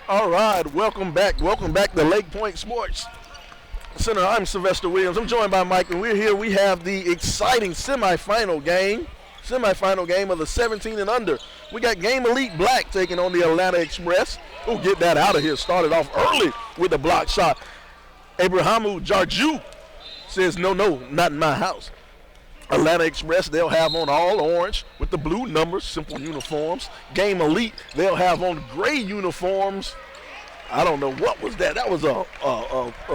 All right, welcome back. Welcome back to Lake Point Sports Center. I'm Sylvester Williams. I'm joined by Mike, and we're here. We have the exciting semifinal game of the 17 and under. We got Game Elite Black taking on the Atlanta Express. Oh, get that out of here. Started off early with the block shot. Abrahamu Jarju says, no, not in my house. Atlanta Express, they'll have on all orange with the blue numbers, simple uniforms. Game Elite, they'll have on gray uniforms. I don't know what was that. That was a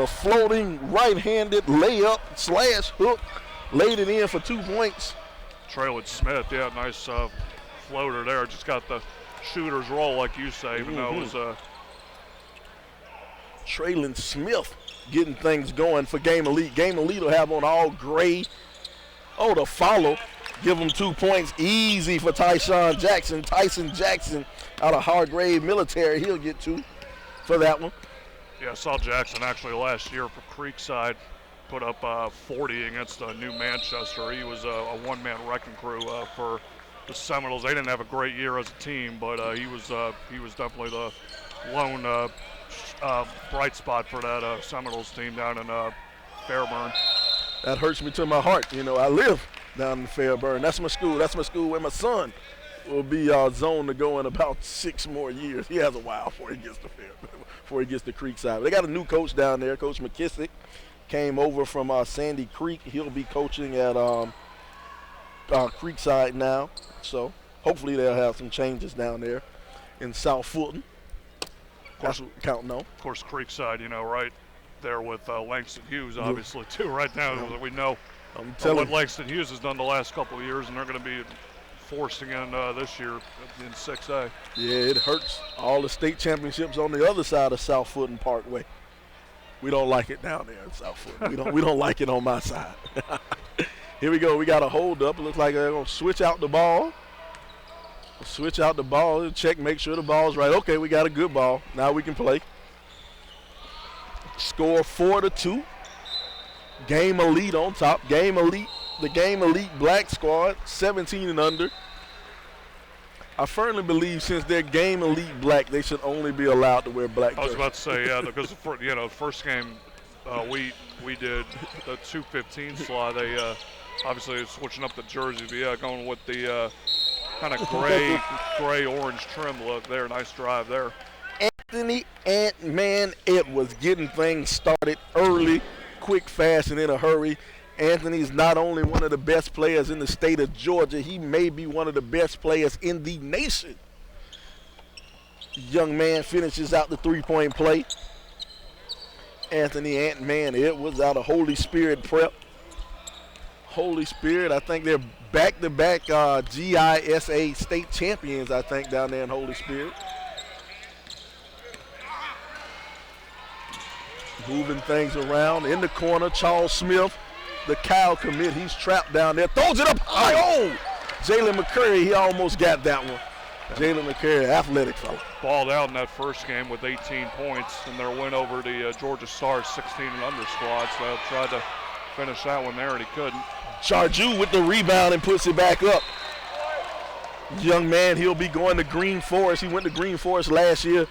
floating right-handed layup slash hook. Laid it in for 2 points. Traylon Smith, yeah, nice floater there. Just got the shooter's roll, like you say, even though it was Traylon Smith getting things going for Game Elite. Game Elite will have on all gray. Oh, the follow. Give him 2 points. Easy for Tyson Jackson. Tyson Jackson out of Hargrave Military. He'll get 2 for that one. Yeah, I saw Jackson actually last year for Creekside put up 40 against New Manchester. He was a one-man wrecking crew for the Seminoles. They didn't have a great year as a team, but he was definitely the lone bright spot for that Seminoles team down in Fairburn. That hurts me to my heart. You know, I live down in Fairburn. That's my school. That's my school where my son will be zoned to go in about 6 more years. He has a while before he gets to before he gets to Creekside. But they got a new coach down there. Coach McKissick came over from Sandy Creek. He'll be coaching at Creekside now. So hopefully they'll have some changes down there in South Fulton. That's what we're counting on. Of course, Creekside, you know, right there with Langston Hughes, obviously, too. Right now, we know what Langston Hughes has done the last couple of years, and they're going to be forcing in this year in 6A. Yeah, it hurts. All the state championships on the other side of South Fulton Parkway. We don't like it down there in South Fulton. We don't like it on my side. Here we go. We got a hold up. It looks like they're going to switch out the ball. Switch out the ball. Check, make sure the ball's right. Okay, we got a good ball. Now we can play. Score 4-2. Game Elite on top. Game Elite, the Game Elite Black squad, 17 and under. I firmly believe since they're Game Elite Black, they should only be allowed to wear black jerseys. I was about to say, yeah, because first game we did the 215 slot. They obviously switching up the jersey, but yeah, going with the kind of gray-orange trim look there. Nice drive there. Anthony Ant-Man Edwards getting things started early, quick, fast, and in a hurry. Anthony's not only one of the best players in the state of Georgia, he may be one of the best players in the nation. Young man finishes out the three-point play. Anthony Ant-Man Edwards out of Holy Spirit Prep. Holy Spirit, I think they're back-to-back GISA state champions, I think, down there in Holy Spirit. Moving things around in the corner. Charles Smith, the Cal commit, he's trapped down there. Throws it up high. Oh! Jalen McCurry, he almost got that one. Jalen McCurry, athletic fella. Balled out in that first game with 18 points in their win over the Georgia Stars 16 and under squad. So tried to finish that one there, and he couldn't. Jarju with the rebound and puts it back up. Young man, he'll be going to Green Forest. He went to Green Forest last year.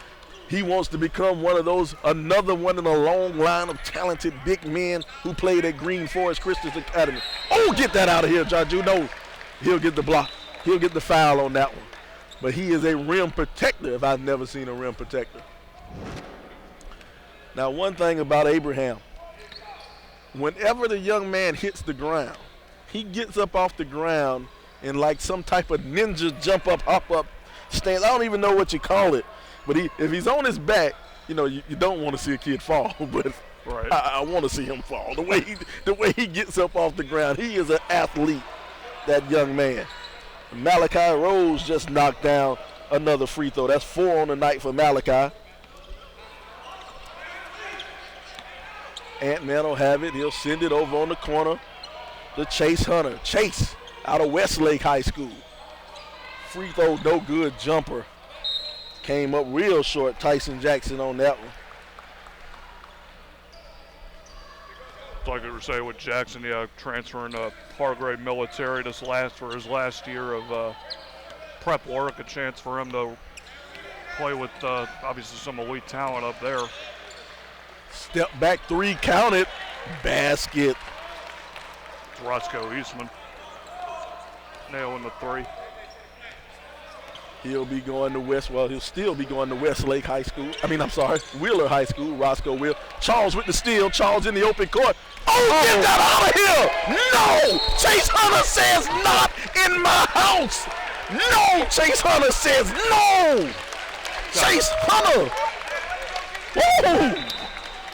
He wants to become one of those, another one in a long line of talented big men who played at Green Forest Christian Academy. Oh, get that out of here, Jarju. No, he'll get the block. He'll get the foul on that one. But he is a rim protector if I've never seen a rim protector. Now, one thing about Abraham, whenever the young man hits the ground, he gets up off the ground in like some type of ninja jump up, hop up stance. I don't even know what you call it. But if he's on his back, you know, you don't want to see a kid fall. But right. I want to see him fall. The way he gets up off the ground, he is an athlete, that young man. Malachi Rose just knocked down another free throw. That's 4 on the night for Malachi. Ant-Man will have it. He'll send it over on the corner to Chase Hunter. Chase out of Westlake High School. Free throw, no good jumper. Came up real short, Tyson Jackson on that one. Like I was saying with Jackson, yeah, transferring to Hargrave Military for his last year of prep work, a chance for him to play with obviously some elite talent up there. Step back three, counted. Basket. Roscoe Eastman nailing the three. He'll be going to he'll still be going to Westlake High School. Wheeler High School. Roscoe will. Charles with the steal. Charles in the open court. Oh, get that out of here! No! Chase Hunter says not in my house! No! Chase Hunter says no! Chase Hunter! Woo!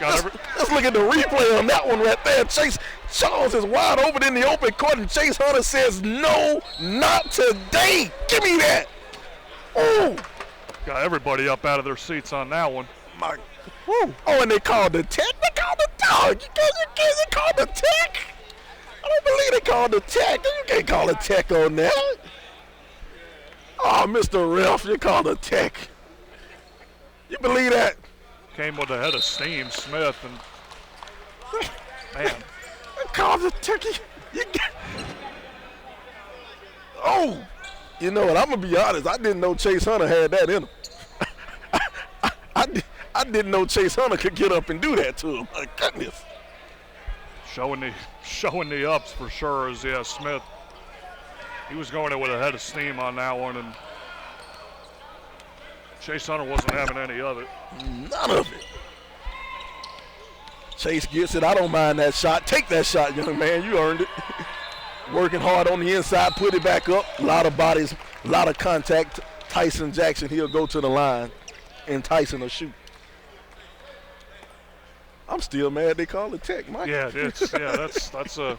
Let's look at the replay on that one right there. Charles is wide open in the open court, and Chase Hunter says no, not today. Give me that. Oh! Got everybody up out of their seats on that one. Oh, and they called the tech. They called the dog. You can't call the tech. I don't believe they called the tech. You can't call the tech on that. Oh, Mr. Ref, you called the tech. You believe that? Came with a head of steam, Smith, and man. They called the tech. Oh, you know what? I'm gonna be honest. I didn't know Chase Hunter had that in him. I didn't know Chase Hunter could get up and do that to him. My goodness. Showing the ups for sure is Smith. He was going in with a head of steam on that one, and Chase Hunter wasn't having any of it. None of it. Chase gets it. I don't mind that shot. Take that shot, young man. You earned it. Working hard on the inside, put it back up. A lot of bodies, a lot of contact. Tyson Jackson, he'll go to the line, and Tyson will shoot. I'm still mad they call it tech, Mike. Yeah, that's a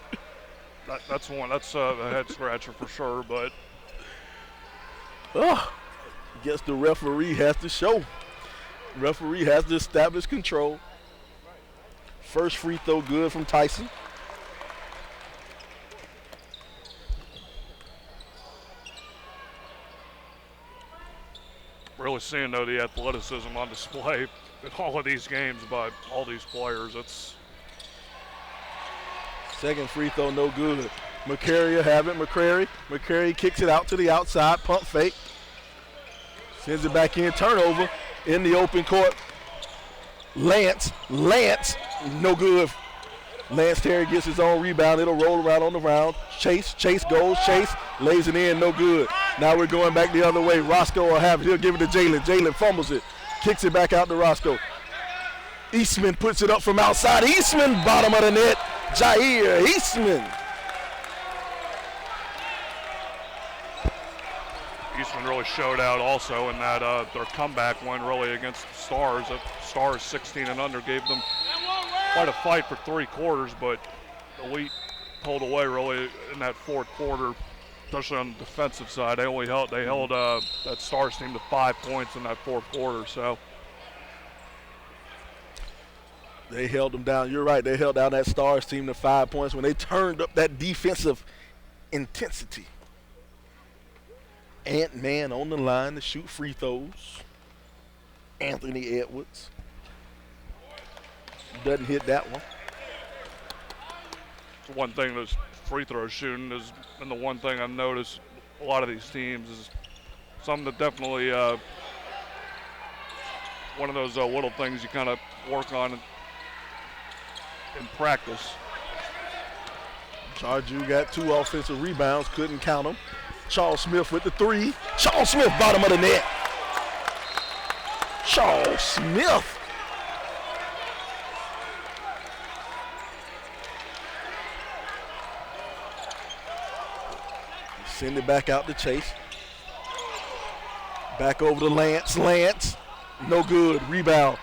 head scratcher for sure. But guess the referee has to show. Referee has to establish control. First free throw good from Tyson. Really seeing though the athleticism on display in all of these games by all these players. It's second free throw, no good. McCrary will have it. McCrary kicks it out to the outside. Pump fake. Sends it back in. Turnover in the open court. Lance, no good. Lance Terry gets his own rebound. It'll roll around on the round. Chase goes. Chase lays it in, no good. Now we're going back the other way. Roscoe will have it. He'll give it to Jalen. Jalen fumbles it. Kicks it back out to Roscoe. Eastman puts it up from outside. Eastman, bottom of the net. Jair Eastman. Eastman really showed out also in that their comeback win really against the Stars. The Stars 16 and under gave them quite a fight for 3 quarters, but Elite pulled away really in that fourth quarter, especially on the defensive side. They held that Stars team to 5 points in that fourth quarter. So they held them down. You're right. They held down that Stars team to 5 points when they turned up that defensive intensity. Ant-Man on the line to shoot free throws. Anthony Edwards. Doesn't hit that one. One thing that's free throw shooting is, and the one thing I've noticed a lot of these teams is something that definitely one of those little things you kind of work on in practice. Jarju got 2 offensive rebounds, couldn't count them. Charles Smith with the 3. Charles Smith, bottom of the net. Charles Smith. Send it back out to Chase. Back over to Lance. Lance, no good. Rebound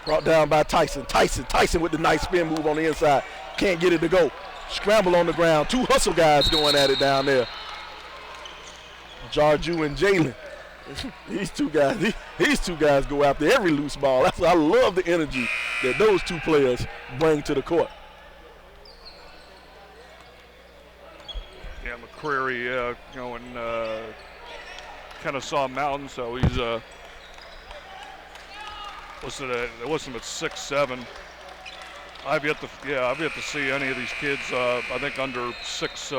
brought down by Tyson. Tyson with the nice spin move on the inside. Can't get it to go. Scramble on the ground. 2 hustle guys going at it down there. Jarju and Jalen. These two guys go after every loose ball. I love the energy that those 2 players bring to the court. Yeah, McCrary going Kennesaw Mountain, so he's listed at 6'7". I've yet to see any of these kids. I think under 6.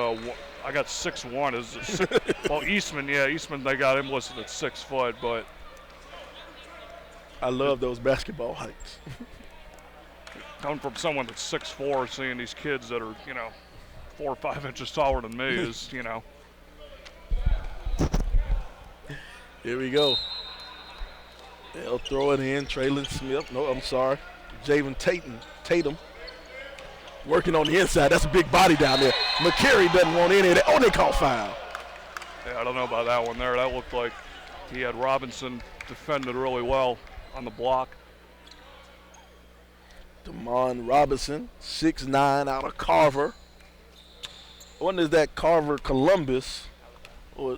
I got 6'1". Well, Eastman, they got him listed at 6 foot, but I love those basketball heights. Coming from someone that's 6'4", seeing these kids that are, 4 or 5 inches taller than me is, Here we go. They'll throw it in. Traylon Smith. No, I'm sorry. Javen Tatum. Working on the inside. That's a big body down there. McCary doesn't want any of that. Oh, they call foul. Yeah, I don't know about that one there. That looked like he had Robinson defended really well on the block. Damon Robinson, 6'9", out of Carver. I wonder is that Carver, Columbus, or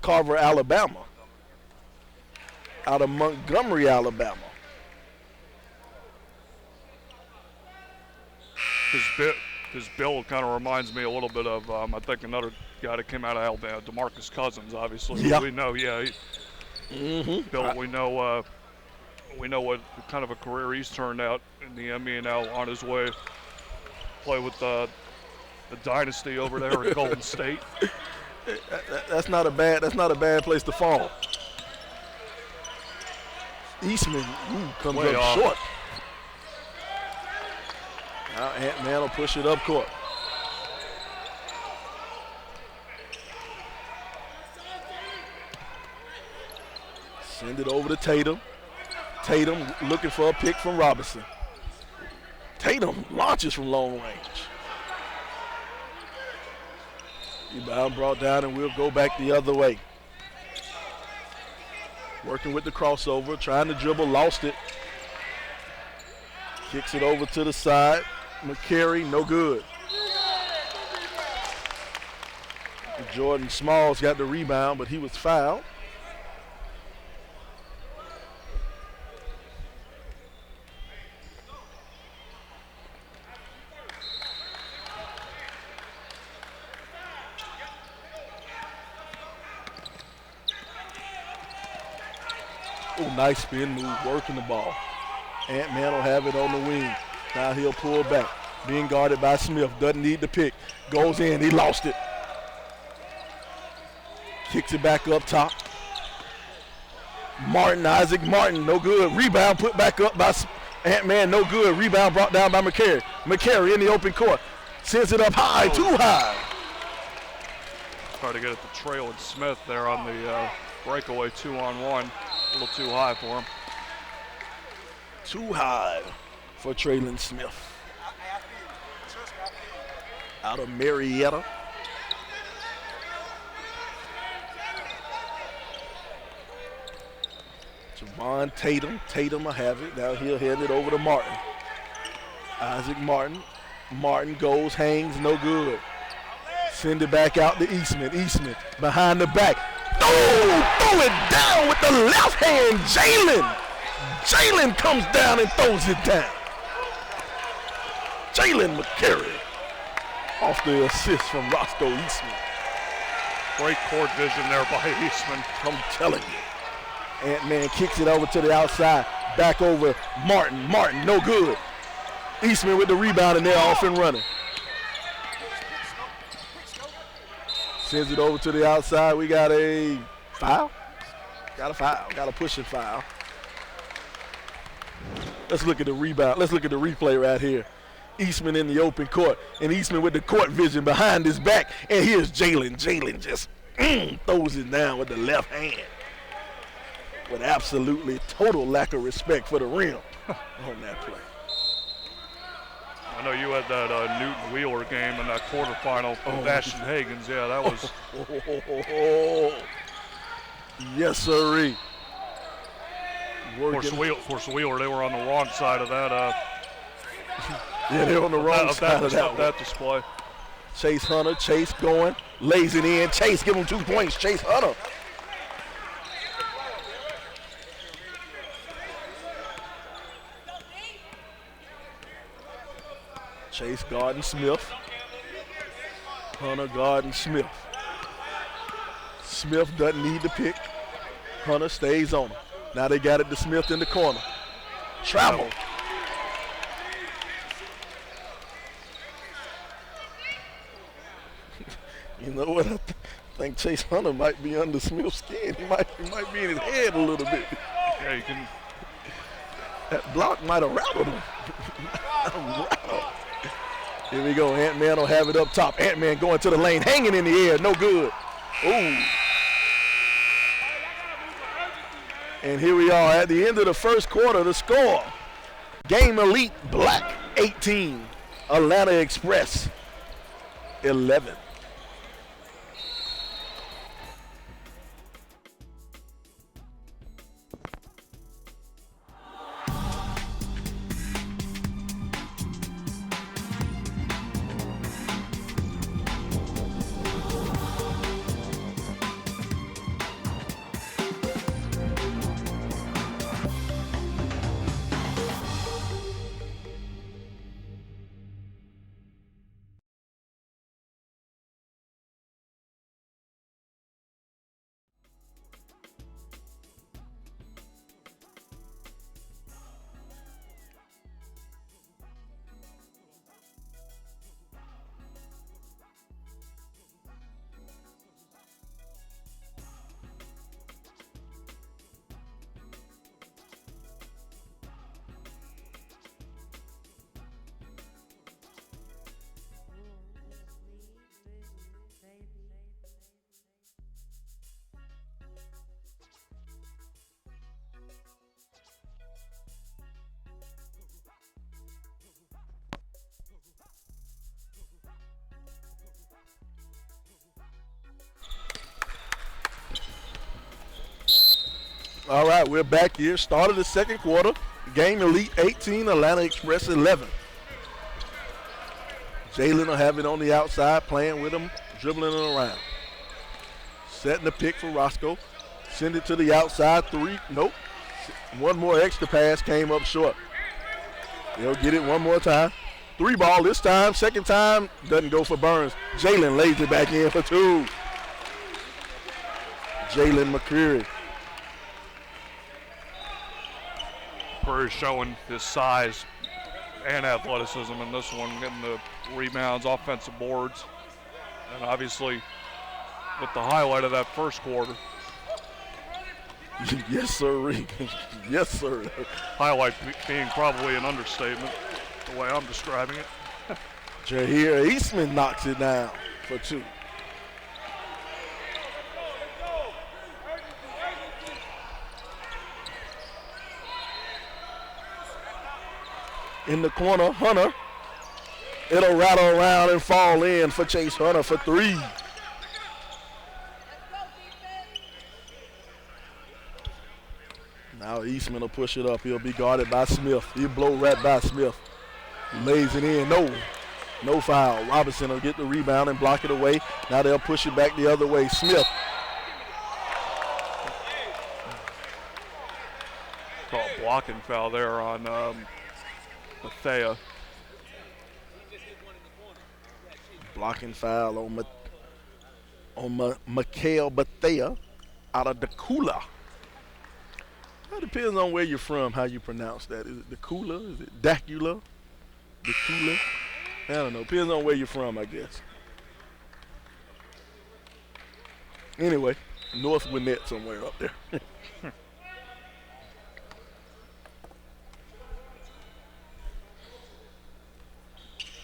Carver, Alabama? Out of Montgomery, Alabama. His build kind of reminds me a little bit of, I think, another guy that came out of Alabama, DeMarcus Cousins, obviously. Yeah. We know, we know what kind of a career he's turned out in the NBA now, on his way to play with the dynasty over there at Golden State. That's not a bad place to fall. Eastman comes Way up off. short. Now Ant-Man will push it up court. Send it over to Tatum. Tatum looking for a pick from Robinson. Tatum launches from long range. Rebound brought down, and we'll go back the other way. Working with the crossover, trying to dribble, lost it. Kicks it over to the side. McCary, no good. Jordan Smalls got the rebound, but he was fouled. Oh, nice spin move, working the ball. Ant-Man will have it on the wing. Now he'll pull back. Being guarded by Smith, doesn't need the pick. Goes in, he lost it. Kicks it back up top. Isaac Martin, no good. Rebound put back up by Ant-Man, no good. Rebound brought down by McCary. McCary in the open court. Sends it up high, too high. Try to get it to Traylon Smith there on the breakaway 2-on-1. A little too high for him. Too high for Traylon Smith. Out of Marietta. Javon Tatum. Tatum will have it. Now he'll hand it over to Martin. Isaac Martin. Martin goes, hangs, no good. Send it back out to Eastman. Eastman behind the back. Oh, throw it down with the left hand. Jalen comes down and throws it down. Jalen McCary off the assist from Roscoe Eastman. Great court vision there by Eastman. I'm telling you. Ant-Man kicks it over to the outside. Back over Martin. Martin, no good. Eastman with the rebound, and they're off and running. Sends it over to the outside. We got a foul. Got a foul. Got a pushing foul. Let's look at the rebound. Let's look at the replay right here. Eastman in the open court, and Eastman with the court vision behind his back. And here's Jalen. Jalen just throws it down with the left hand. With absolutely total lack of respect for the rim on that play. I know you had that Newton Wheeler game in that quarterfinal with Ashton Hagens. Yeah, that was. Yes, sirree. Of course, Wheeler, they were on the wrong side of that. Yeah, they're on the wrong side of that display. Chase Hunter, Chase going, lays it in. Chase, give him 2 points. Chase Hunter. Chase guarding Smith. Hunter guarding Smith. Smith doesn't need the pick. Hunter stays on him. Now they got it to Smith in the corner. Travel. You know what? I think Chase Hunter might be under Smith's skin. He might be in his head a little bit. Yeah, That block might have rattled him. Here we go. Ant-Man will have it up top. Ant-Man going to the lane, hanging in the air. No good. Ooh. And here we are at the end of the first quarter. The score, Game Elite Black 18, Atlanta Express 11. All right, we're back here. Start of the second quarter. Game Elite 18, Atlanta Express 11. Jalen will have it on the outside, playing with him, dribbling it around. Setting the pick for Roscoe. Send it to the outside, three. Nope. One more extra pass came up short. They'll get it one more time. Three ball this time. Second time, doesn't go for Burns. Jalen lays it back in for two. Jalen McCreary. Prairie showing his size and athleticism in this one, getting the rebounds, offensive boards, and obviously with the highlight of that first quarter. Yes, sir. Yes, sir. Highlight being probably an understatement, the way I'm describing it. Jahir Eastman knocks it down for two. In the corner, Hunter. It'll rattle around and fall in for Chase Hunter for three. Now Eastman will push it up. He'll be guarded by Smith. He'll blow right by Smith. Lays it in. No foul. Robinson will get the rebound and block it away. Now they'll push it back the other way. Smith. Call a blocking foul there on Bethea. Blocking foul on Mikael Bethea out of Decula. It depends on where you're from, how you pronounce that. Is it Decula? Is it Dacula? Decula? I don't know. Depends on where you're from, I guess. Anyway, North Gwinnett somewhere up there.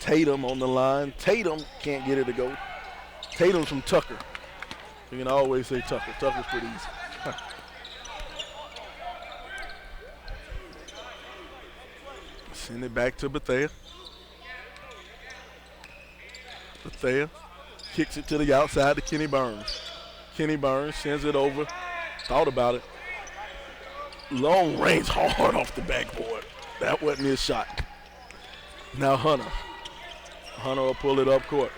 Tatum on the line. Tatum can't get it to go. Tatum's from Tucker. You can always say Tucker. Tucker's pretty easy. Send it back to Bethea. Bethea kicks it to the outside to Kenny Burns. Kenny Burns sends it over. Thought about it. Long range hard off the backboard. That wasn't his shot. Now Hunter. Hunter will pull it up court.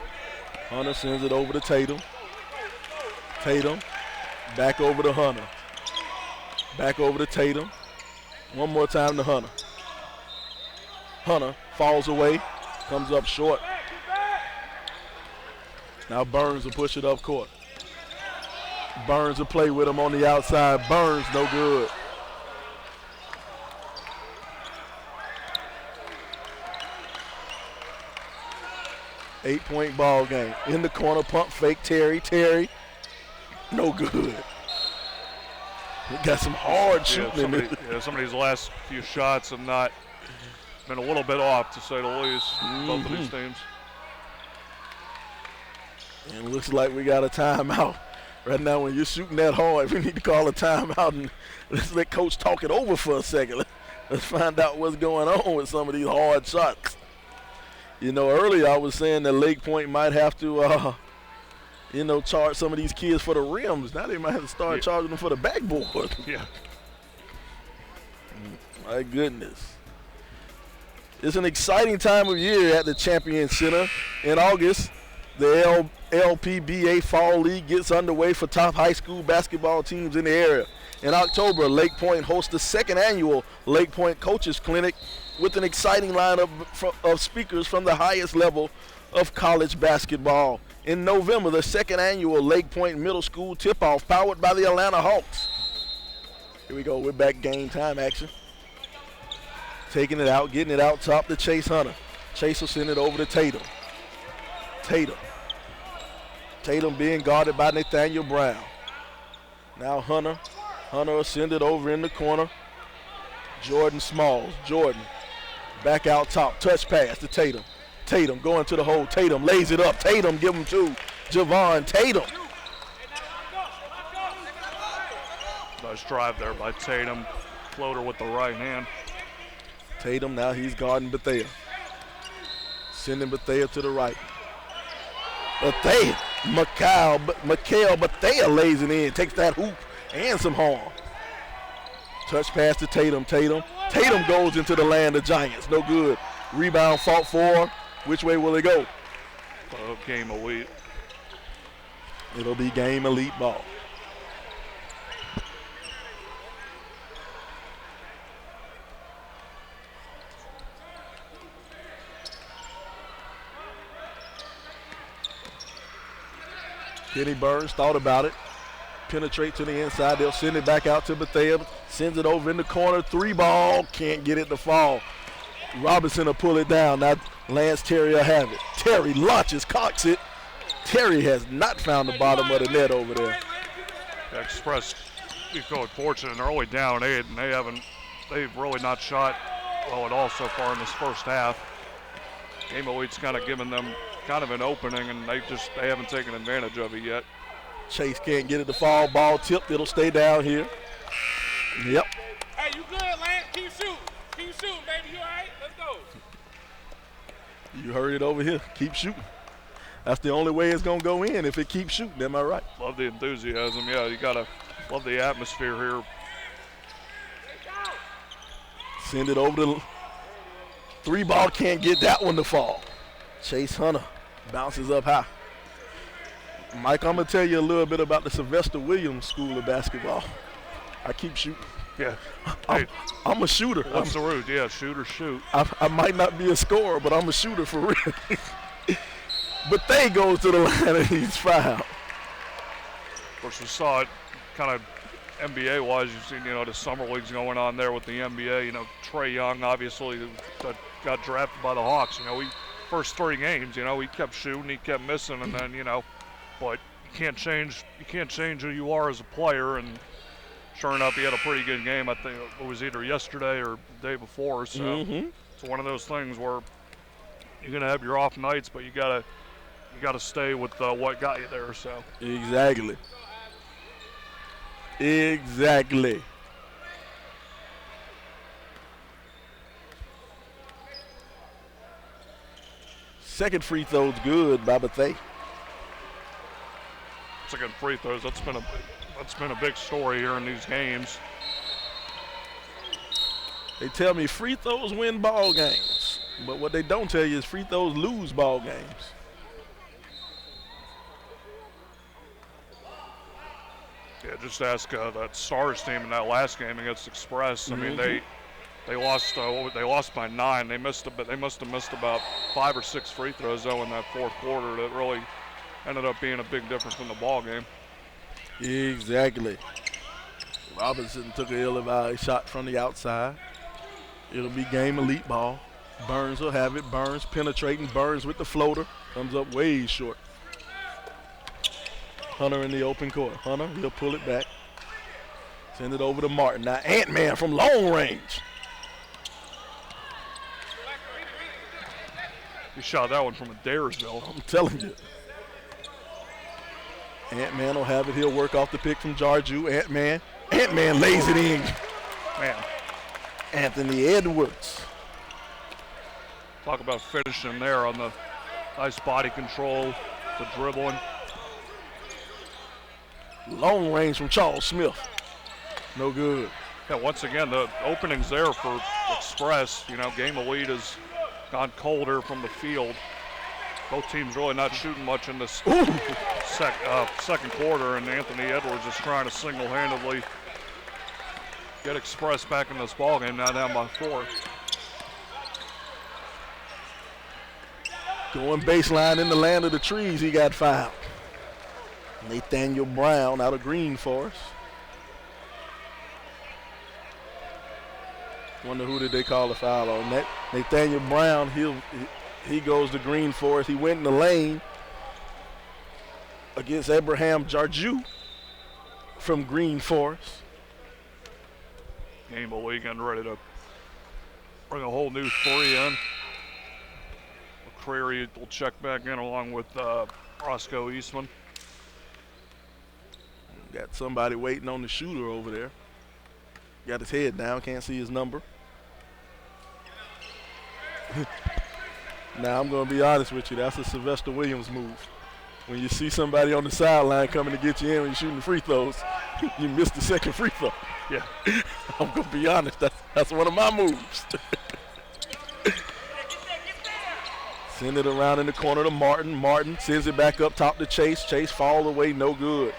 Hunter sends it over to Tatum. Tatum back over to Hunter. Back over to Tatum. One more time to Hunter. Hunter falls away, comes up short. Now Burns will push it up court. Burns will play with him on the outside. Burns no good. Eight-point ball game. In the corner, pump fake Terry. Terry, no good. He got some hard shooting in it. Yeah, some of these last few shots have not been a little bit off, to say the least, both of these teams. And it looks like we got a timeout. Right now, when you're shooting that hard, we need to call a timeout and let's let Coach talk it over for a second. Let's find out what's going on with some of these hard shots. You know, earlier I was saying that Lake Point might have to, charge some of these kids for the rims. Now they might have to start charging them for the backboard. Yeah. My goodness. It's an exciting time of year at the Champion Center. In August, the LPBA Fall League gets underway for top high school basketball teams in the area. In October, Lake Point hosts the second annual Lake Point Coaches Clinic with an exciting lineup of speakers from the highest level of college basketball. In November, the second annual Lake Point Middle School Tip-Off powered by the Atlanta Hawks. Here we go, we're back game time action. Taking it out, getting it out top to Chase Hunter. Chase will send it over to Tatum. Tatum being guarded by Nathaniel Brown. Now Hunter will send it over in the corner. Jordan Smalls. Jordan back out top. Touch pass to Tatum. Tatum going to the hole. Tatum lays it up. Tatum give him to Javon Tatum. Nice drive there by Tatum. Floater with the right hand. Tatum, now he's guarding Bethea. Sending Bethea to the right. Bethea, Mikael Bethea lays it in, takes that hoop and some harm. Touch pass to Tatum. Tatum goes into the land of giants. No good. Rebound fought for. Which way will it go? Game elite. It'll be game elite ball. Kenny Burns thought about it. Penetrate to the inside. They'll send it back out to Bethea. Sends it over in the corner. 3-ball. Can't get it to fall. Robinson will pull it down. Now Lance Terry will have it. Terry launches, cocks it. Terry has not found the bottom of the net over there. Xpress, we feel fortunate. They're only down 8, and they've really not shot well at all so far in this first half. Game Elite's kind of given them kind of an opening, and they haven't taken advantage of it yet. Chase can't get it to fall. Ball tipped. It'll stay down here. Yep. Hey, you good, Lance? Keep shooting. Keep shooting, baby. You all right? Let's go. You heard it over here. Keep shooting. That's the only way it's going to go in if it keeps shooting. Am I right? Love the enthusiasm. Yeah, you got to love the atmosphere here. Send it over to 3-ball. Can't get that one to fall. Chase Hunter bounces up high. Mike, I'm going to tell you a little bit about the Sylvester Williams School of Basketball. I keep shooting. Yeah. I'm a shooter. What's the root? Yeah, shoot or shoot. I might not be a scorer, but I'm a shooter for real. But they goes to the line and he's fouled. Of course, we saw it kind of NBA-wise. You've seen, the summer leagues going on there with the NBA. Trae Young, obviously, that got drafted by the Hawks. First 3 games, he kept shooting, he kept missing, and then, but you can't change who you are as a player. And sure enough, he had a pretty good game. I think it was either yesterday or the day before. So it's one of those things where you're gonna have your off nights, but you gotta stay with what got you there. So exactly. Second free throw's good by Bethea. Second free throws. That's been a big story here in these games. They tell me free throws win ball games, but what they don't tell you is free throws lose ball games. Yeah, just ask that Stars team in that last game against Xpress. I mean, they lost. They lost by 9. They must have missed about 5 or 6 free throws though in that fourth quarter. That really ended up being a big difference in the ball game. Exactly. Robinson took a ill-advised shot from the outside. It'll be game elite ball. Burns will have it. Burns penetrating. Burns with the floater. Comes up way short. Hunter in the open court. Hunter, he'll pull it back. Send it over to Martin. Now Ant-Man from long range. He shot that one from a Daresville. I'm telling you. Ant-Man will have it. He'll work off the pick from Jarju. Ant-Man lays it in. Man. Anthony Edwards. Talk about finishing there on the nice body control, the dribbling. Long range from Charles Smith. No good. Yeah, once again, the opening's there for Xpress. You know, game of lead has gone colder from the field. Both teams really not shooting much in this second quarter, and Anthony Edwards is trying to single-handedly get Xpress back in this ballgame, now down by 4. Going baseline in the land of the trees, he got fouled. Nathaniel Brown out of Green Forest. Wonder who did they call the foul on. Nathaniel Brown, he goes to Green Forest. He went in the lane against Abraham Jarju from Green Forest. Game of league getting ready to bring a whole new 3 in. McCreary will check back in along with Roscoe Eastman. Got somebody waiting on the shooter over there. Got his head down, can't see his number. Now, I'm going to be honest with you. That's a Sylvester Williams move. When you see somebody on the sideline coming to get you in when you're shooting free throws, you miss the second free throw. Yeah. I'm going to be honest. That's one of my moves. Send it around in the corner to Martin. Martin sends it back up top to Chase. Chase fall away, no good.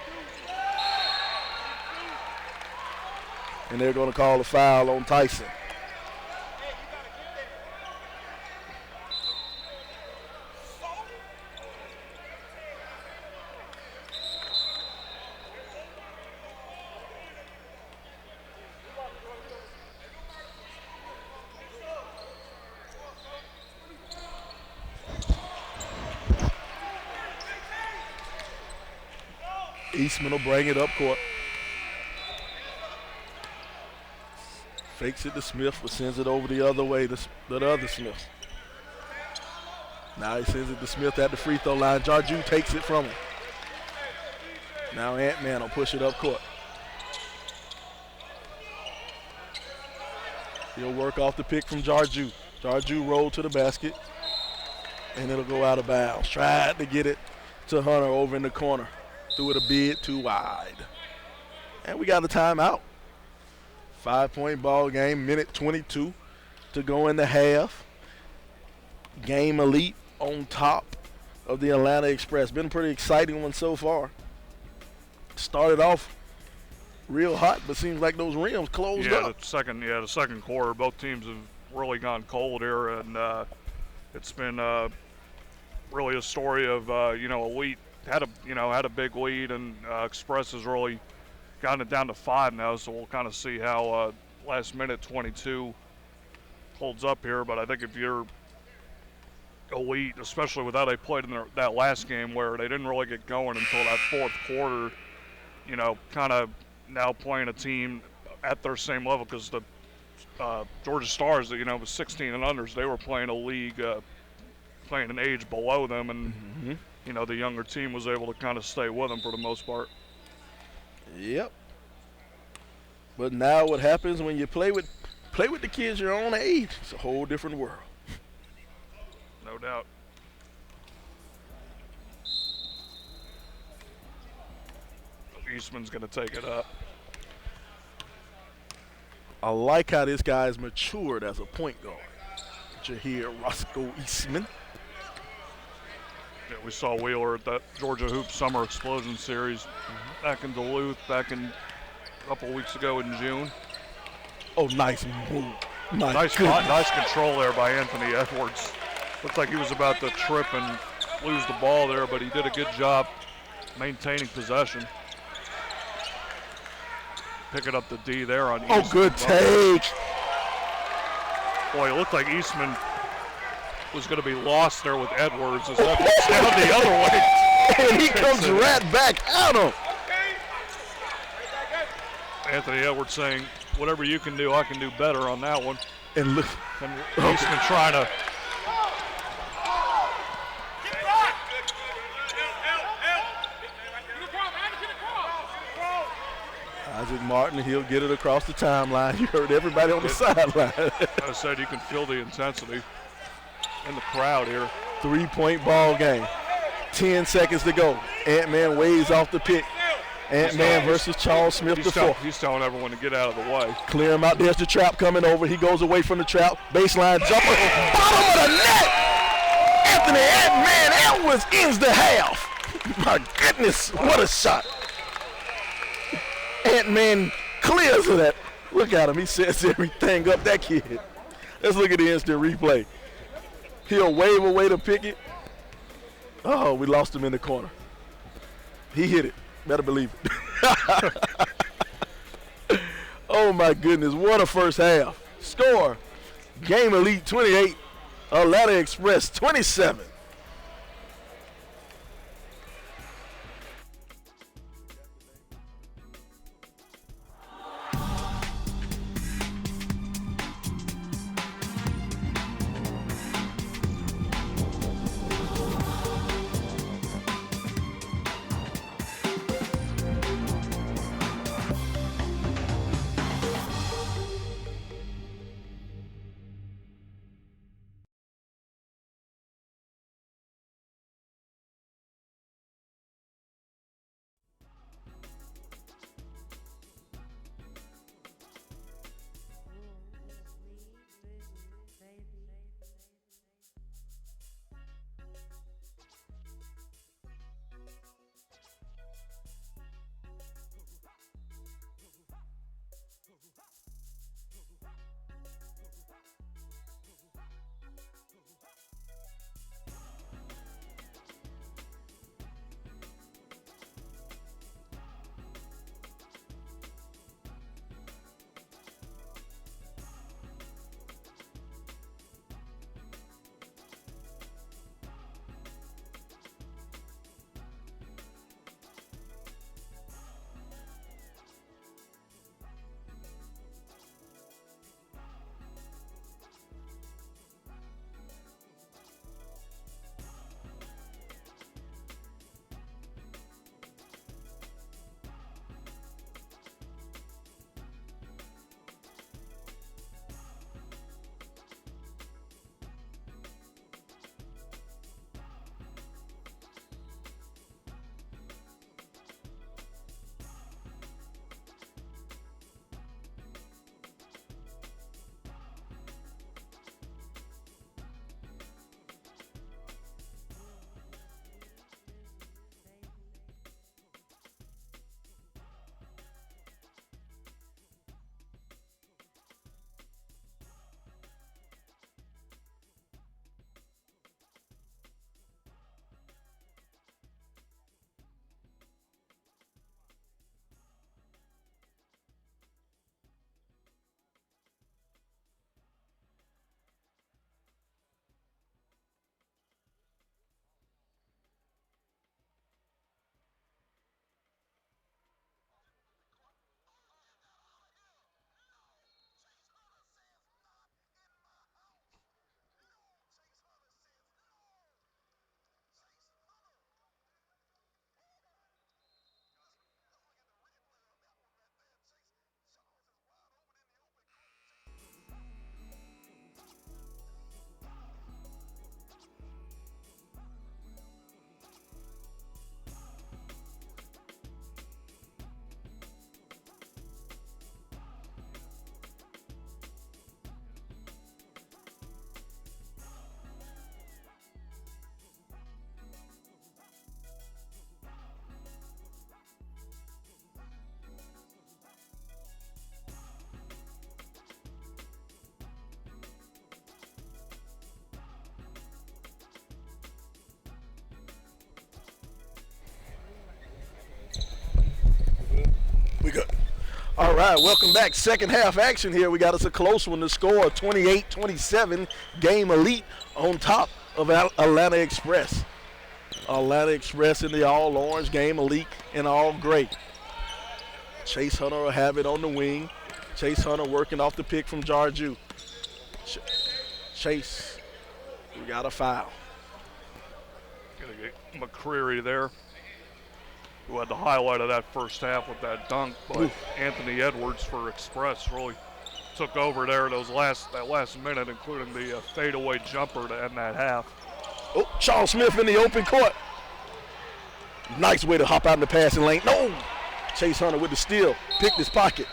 And they're going to call a foul on Tyson. Eastman will bring it up court. Fakes it to Smith, but sends it over the other way to the other Smith. Now he sends it to Smith at the free throw line. Jarju takes it from him. Now Ant-Man will push it up court. He'll work off the pick from Jarju. Jarju rolled to the basket, and it'll go out of bounds. Tried to get it to Hunter over in the corner. Threw it a bit too wide. And we got a timeout. 5-point ball game, minute 22 to go in the half. Game Elite on top of the Atlanta Express. Been a pretty exciting one so far. Started off real hot, but seems like those rims closed up. The second quarter, both teams have really gone cold here, and it's been really a story of Elite had a big lead, and Xpress has really gotten it down to 5 now, so we'll kind of see how last minute 22 holds up here. But I think if you're Elite, especially with how they played in that last game where they didn't really get going until that fourth quarter, kind of now playing a team at their same level, because the Georgia Stars, was 16 and unders, they were playing a league, playing an age below them, and the younger team was able to kind of stay with them for the most part. Yep. But now what happens when you play with the kids your own age? It's a whole different world. No doubt. Eastman's going to take it up. I like how this guy's matured as a point guard. Jahir Roscoe Eastman. Yeah, we saw Wheeler at that Georgia Hoops Summer Explosion Series back in Duluth, back in a couple weeks ago in June. Oh, nice move. Nice control there by Anthony Edwards. Looked like he was about to trip and lose the ball there, but he did a good job maintaining possession. Picking up the D there on Eastman. Oh, good take. Boy, it looked like Eastman was going to be lost there with Edwards as Edwards down the other way. And he comes right back at him. Anthony Edwards saying, whatever you can do, I can do better on that one. And look. And Eastman trying to. Isaac Martin, he'll get it across the timeline. You heard everybody on the sideline. I said you can feel the intensity in the crowd here. 3-point ball game. 10 seconds to go. Ant-Man waves off the pick. Ant-Man versus Charles Smith the fourth. He's telling everyone to get out of the way. Clear him out. There's the trap coming over. He goes away from the trap. Baseline jumper. Bottom of the net. Anthony Ant-Man Edwards ends the half. My goodness, what a shot. Ant-Man clears of that. Look at him. He sets everything up, that kid. Let's look at the instant replay. He'll wave away to pick it. Oh, we lost him in the corner. He hit it. Better believe it. Oh, my goodness. What a first half. Score. Game Elite 28. Atlanta Express 27. We good. All right, welcome back. Second half action here. We got us a close one. The score 28-27. Game Elite on top of Atlanta Express. Atlanta Express in the all orange, Game Elite in all gray. Chase Hunter will have it on the wing. Chase Hunter working off the pick from Jarju. Chase, we got a foul. Gonna get McCreary there, who had the highlight of that first half with that dunk, but Ooh. Anthony Edwards for Xpress really took over there that last minute, including the fadeaway jumper to end that half. Oh, Charles Smith in the open court. Nice way to hop out in the passing lane. No! Chase Hunter with the steal. Picked his pocket.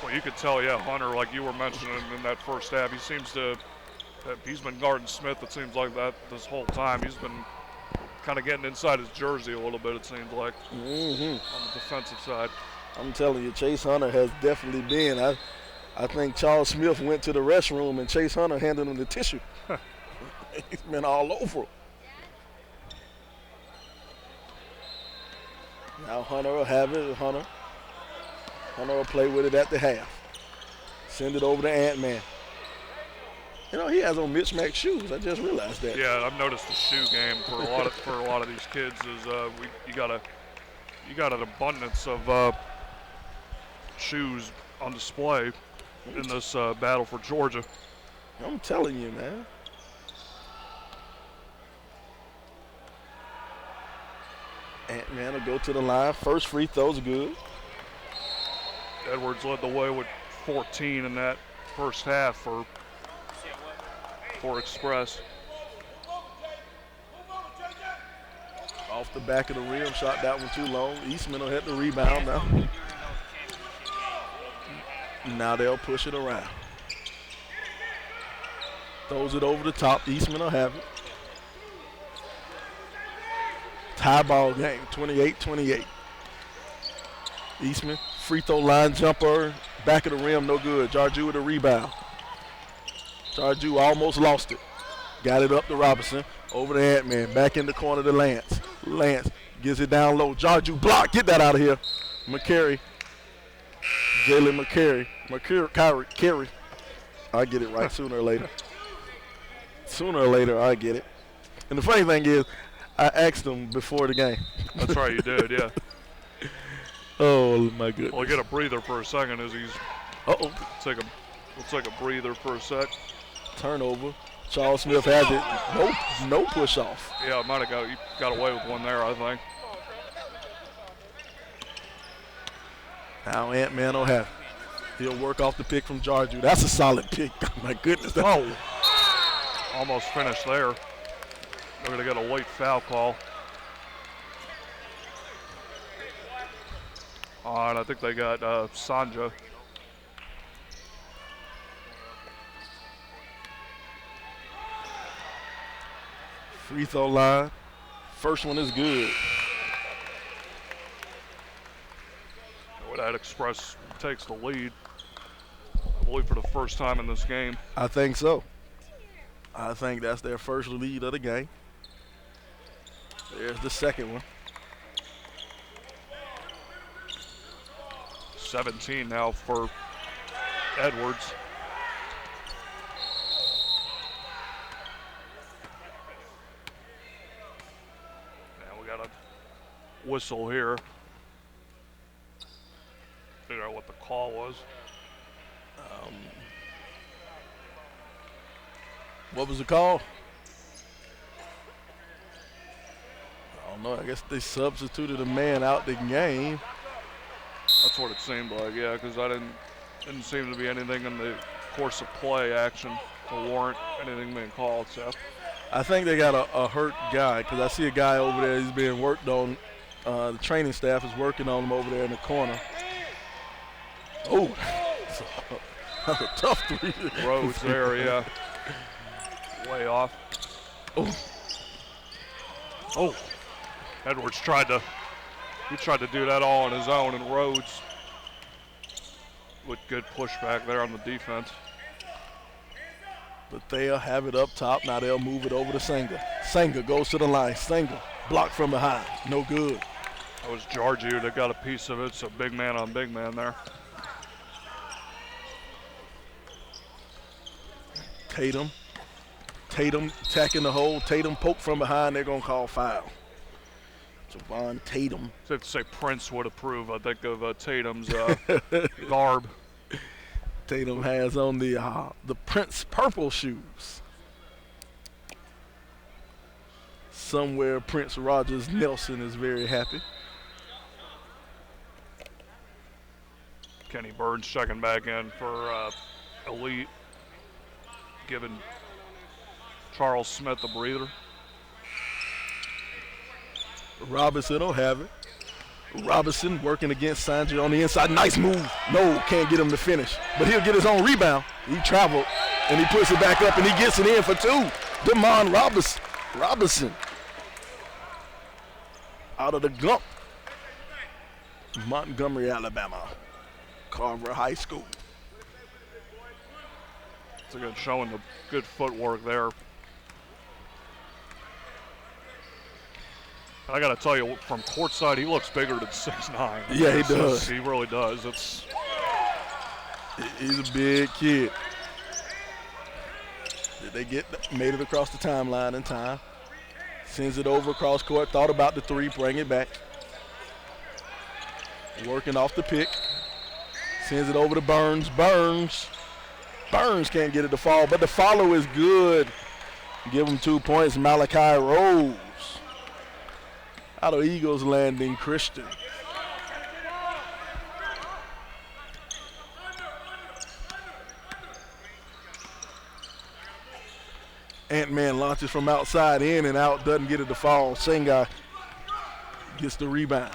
Well, you could tell, yeah, Hunter, like you were mentioning in that first half, he's been guarding Smith, it seems like that this whole time. He's been kind of getting inside his jersey a little bit, it seems like, on the defensive side. I'm telling you, Chase Hunter has definitely been. I think Charles Smith went to the restroom and Chase Hunter handed him the tissue. He's been all over him. Now Hunter will have it. Hunter will play with it at the half. Send it over to Ant-Man. You know, he has on mismatched shoes. I just realized that. Yeah, I've noticed the shoe game for a lot of these kids is you got an abundance of shoes on display in this battle for Georgia. I'm telling you, man. Ant-Man will go to the line. First free throw's good. Edwards led the way with 14 in that first half for Xpress. Off the back of the rim, shot that one too long. Eastman will hit the rebound now. Now they'll push it around. Throws it over the top. Eastman will have it. Tie ball game, 28-28. Eastman, free throw line jumper, back of the rim, no good. Jarju with a rebound. Jarju almost lost it. Got it up to Robinson, over to Ant-Man, back in the corner to Lance. Lance gives it down low. Jarju block, get that out of here. McCary, Jalen McCary. I get it right sooner or later. Sooner or later, I get it. And the funny thing is, I asked him before the game. That's right, you did, yeah. Oh, my goodness. Well, get a breather for a second as he's. Uh-oh. We'll take a breather for a sec. Turnover. Charles Smith has it. No push off. Yeah, might have got away with one there, I think. Now Ant-Man will have it. He'll work off the pick from Jarju. That's a solid pick. My goodness. Oh. Almost finished there. They're going to get a late foul call. And I think they got Sanja. Free throw line. First one is good. Well, that Xpress takes the lead, I believe, for the first time in this game. I think so. I think that's their first lead of the game. There's the second one. 17 now for Edwards. Now we got a whistle here. Figure out what the call was. What was the call? I don't know. I guess they substituted a man out the game. That's what it seemed like, yeah, because I didn't seem to be anything in the course of play action to warrant anything being called. So I think they got a hurt guy because I see a guy over there. He's being worked on. The training staff is working on him over there in the corner. Oh, that's a tough three. Rhodes there, yeah, way off. Oh, Edwards tried to do that all on his own, and Rhodes with good pushback there on the defense. But they'll have it up top. Now they'll move it over to Senga. Senga goes to the line. Senga blocked from behind. No good. That was Jarju that got a piece of it, so big man on big man there. Tatum attacking the hole. Tatum poked from behind. They're going to call foul. Javon Tatum. Safe to say Prince would approve, I think, of Tatum's garb. Tatum has on the Prince purple shoes. Somewhere Prince Rogers Nelson is very happy. Kenny Burns checking back in for Elite, giving Charles Smith a breather. Robinson will have it. Robinson working against Sanjay on the inside. Nice move. No, can't get him to finish. But he'll get his own rebound. He traveled, and he puts it back up, and he gets it in for two. Damon Robinson. Out of the Gump. Montgomery, Alabama. Carver High School. It's a good showing the good footwork there. I got to tell you, from courtside, he looks bigger than 6'9". Yeah, he does. He really does. He's a big kid. Did they made it across the timeline in time? Sends it over across court. Thought about the three, bring it back. Working off the pick. Sends it over to Burns. Burns can't get it to fall, but the follow is good. Give him 2 points. Malachi Rose. Out of Eagles Landing Christian. Ant-Man launches from outside in and out, doesn't get it to fall. Senga gets the rebound.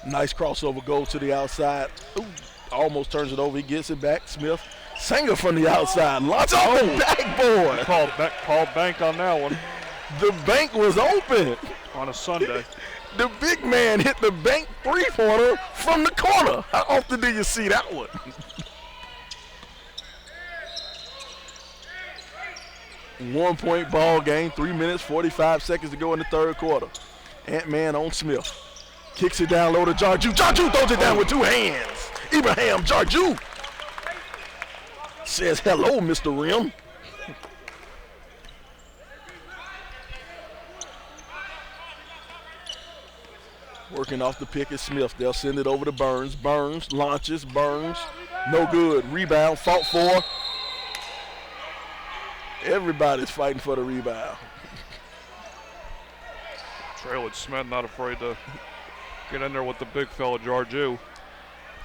Nice crossover goal to the outside. Ooh, almost turns it over. He gets it back. Smith. Senga from the outside. Launch off the backboard. Called bank on that one. The bank was open. On a Sunday. The big man hit the bank three-pointer from the corner. How often do you see that one? One-point ball game, 3 minutes, 45 seconds to go in the third quarter. Ant-Man on Smith. Kicks it down low to Jarju. Jarju throws it down with 2 hands. Ibrahim Jarju says hello, Mr. Rim. Working off the pick is Smith. They'll send it over to Burns. Burns launches. Burns, no good. Rebound, fought for. Everybody's fighting for the rebound. Traylon Smith not afraid to get in there with the big fella Jarju.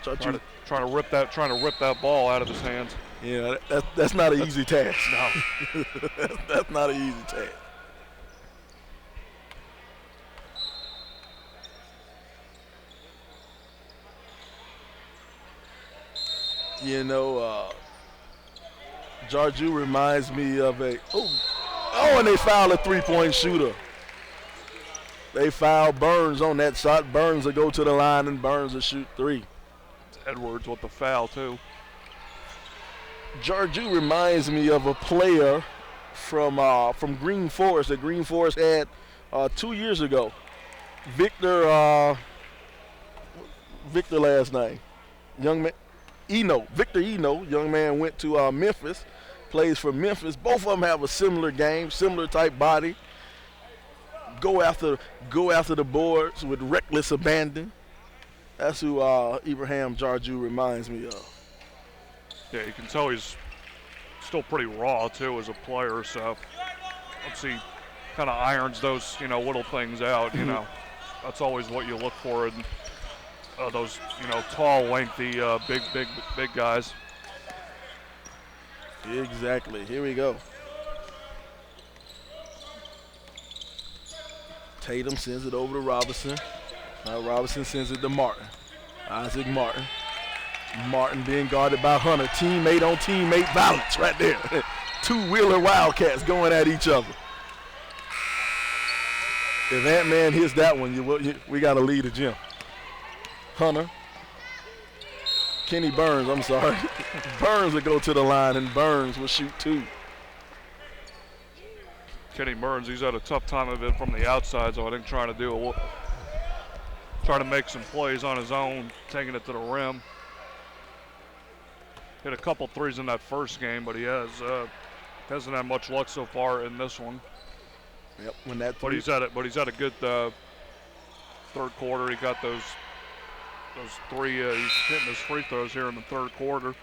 Trying to rip that ball out of his hands. Yeah, that's not an easy task. No. That's not an easy task. You know, Jarju reminds me of and they foul a three-point shooter. They foul Burns on that shot. Burns will go to the line and Burns will shoot 3. Edwards with the foul too. Jarju reminds me of a player from Green Forest that Green Forest had 2 years ago. Victor last name. Young man. Victor Eno, young man, went to Memphis, plays for Memphis. Both of them have a similar game, similar type body. Go after the boards with reckless abandon. That's who Ibrahim Jarju reminds me of. Yeah, you can tell he's still pretty raw too as a player. So let's see, kind of irons those little things out. That's always what you look for in those tall, lengthy, big guys. Exactly. Here we go. Tatum sends it over to Robinson. Now Robinson sends it to Martin. Isaac Martin. Martin being guarded by Hunter. Teammate on teammate violence right there. 2 Wheeler Wildcats going at each other. If Ant-Man hits that one, we got to lead the gym. Hunter. Kenny Burns, I'm sorry. Burns will go to the line and Burns will shoot 2. Kenny Burns, he's had a tough time of it from the outside, so I think trying to make some plays on his own, taking it to the rim. Hit a couple threes in that first game, but he has Hasn't had much luck so far in this one. Yep. When that. But he's had a good third quarter. He got those three. He's hitting his free throws here in the third quarter.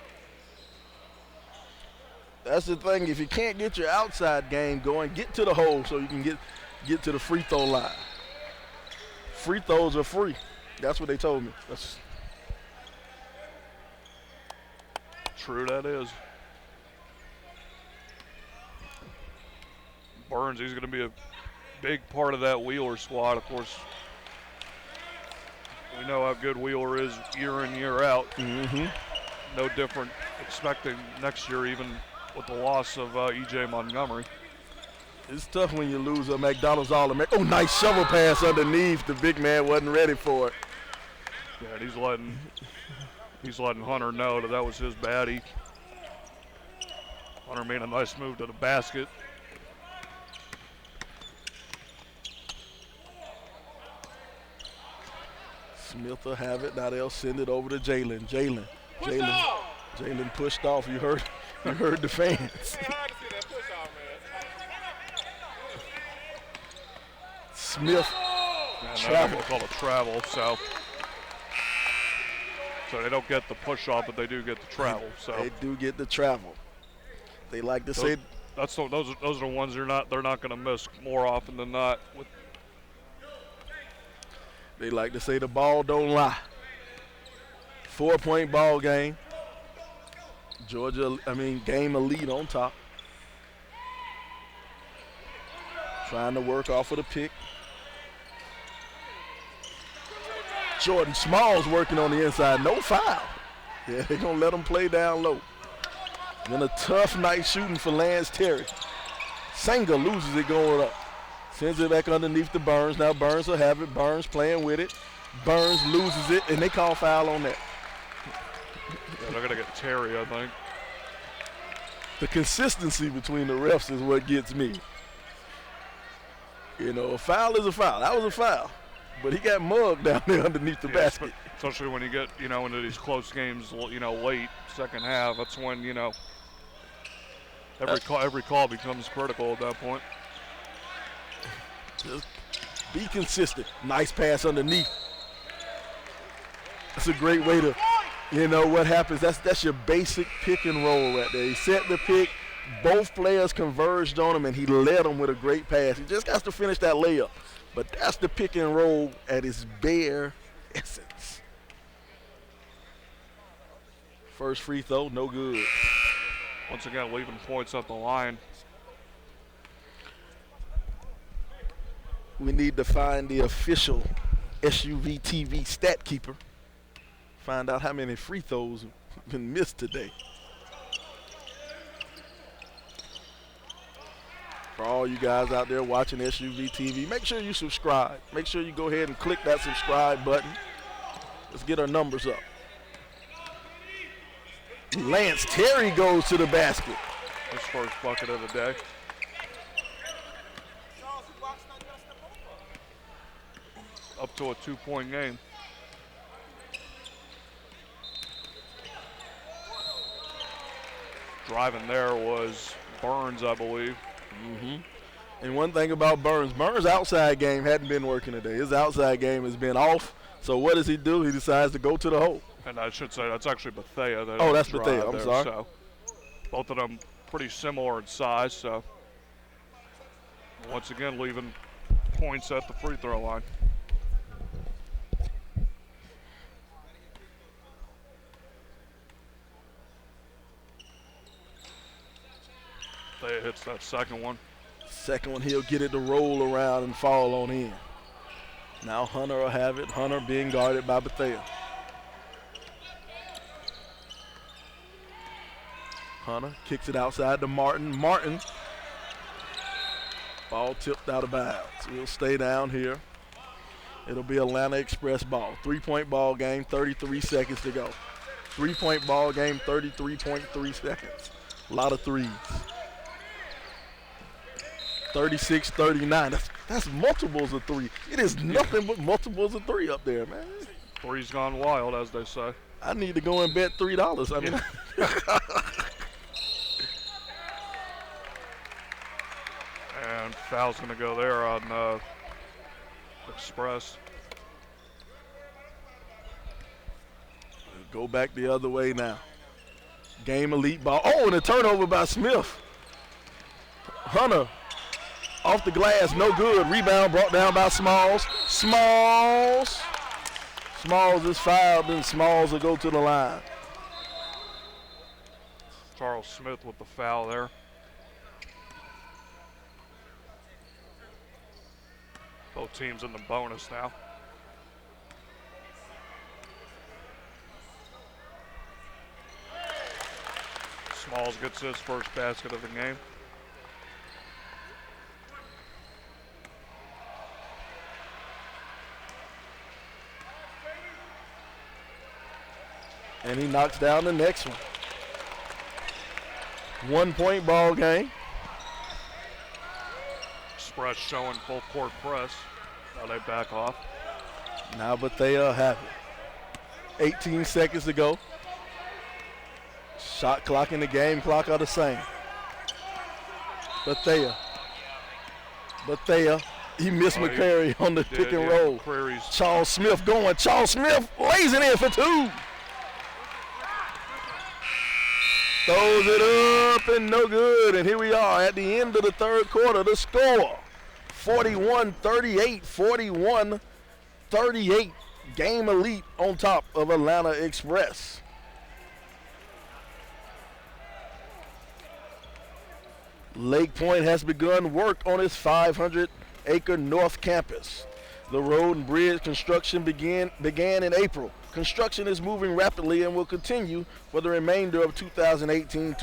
That's the thing. If you can't get your outside game going, get to the hole so you can get to the free throw line. Free throws are free. That's what they told me. That's true. That is. Burns, he's going to be a big part of that Wheeler squad. Of course, we know how good Wheeler is year in, year out. Mm-hmm. No different expecting next year, even with the loss of E.J. Montgomery. It's tough when you lose a McDonald's All-American. Oh, nice shovel pass underneath. The big man wasn't ready for it. Yeah, and he's letting Hunter know that was his baddie. Hunter made a nice move to the basket. Smith will have it. Now they'll send it over to Jalen. Jalen pushed off. You heard the fans. Smith travel. We'll call it travel. So they don't get the push off, but they do get the travel. So they do get the travel. They like to say those are the ones they're not going to miss more often than not. They like to say the ball don't lie. 4-point ball game. Game elite on top. Trying to work off of the pick. Jordan Smalls working on the inside. No foul. Yeah, they're going to let him play down low. Then a tough night shooting for Lance Terry. Sanger loses it going up. Sends it back underneath the Burns. Now Burns will have it. Burns playing with it. Burns loses it, and they call foul on that. Yeah, they're going to get Terry, I think. The consistency between the refs is what gets me. You know, a foul is a foul. That was a foul. But he got mugged down there underneath the basket. Especially when you get, into these close games, late, second half. That's when, every call becomes critical at that point. Just be consistent. Nice pass underneath. That's a great way to, what happens. That's your basic pick and roll right there. He set the pick. Both players converged on him, and he led them with a great pass. He just got to finish that layup. But that's the pick and roll at its bare essence. First free throw, no good. Once again, leaving points at the line. We need to find the official SUV TV stat keeper. Find out how many free throws have been missed today. For all you guys out there watching SUV TV, make sure you subscribe. Make sure you go ahead and click that subscribe button. Let's get our numbers up. Lance Terry goes to the basket. His first bucket of the day. Up to a 2-point game. Driving there was Burns, I believe. Mm-hmm. And one thing about Burns' outside game hadn't been working today. His outside game has been off. So what does he do? He decides to go to the hole. And I should say that's actually Bethea. Oh, that's Bethea. I'm sorry. So both of them pretty similar in size. So once again, leaving points at the free throw line. Bethea hits that second one. Second one, he'll get it to roll around and fall on in. Now Hunter will have it. Hunter being guarded by Bethea. Hunter kicks it outside to Martin. Martin. Ball tipped out of bounds. We'll stay down here. It'll be Atlanta Express ball. 3-point ball game, 33 seconds to go. 3-point ball game, 33.3 seconds. A lot of threes. 36-39. That's multiples of three. It is nothing but multiples of three up there, man. Three's gone wild, as they say. I need to go and bet $3. I mean, Foul's going to go there on Xpress. Go back the other way now. Game elite ball. Oh, and a turnover by Smith. Hunter off the glass, no good. Rebound brought down by Smalls. Smalls is fouled, and Smalls will go to the line. Charles Smith with the foul there. Both teams in the bonus now. Smalls gets his first basket of the game. And he knocks down the next one. 1 point ball game. Xpress showing full court press. Now they back off. Now, but they have it. 18 seconds to go. Shot clock and the game clock are the same. Bethea. He missed McCrary on the pick and roll. McCrary's Charles Smith going. Charles Smith lays it in for two. Throws it up and no good. And here we are at the end of the third quarter. The score, 41-38, 41-38. Game elite on top of Atlanta Express. Lake Point has begun work on its 500-acre North Campus. The road and bridge construction began in April. Construction is moving rapidly and will continue for the remainder of 2018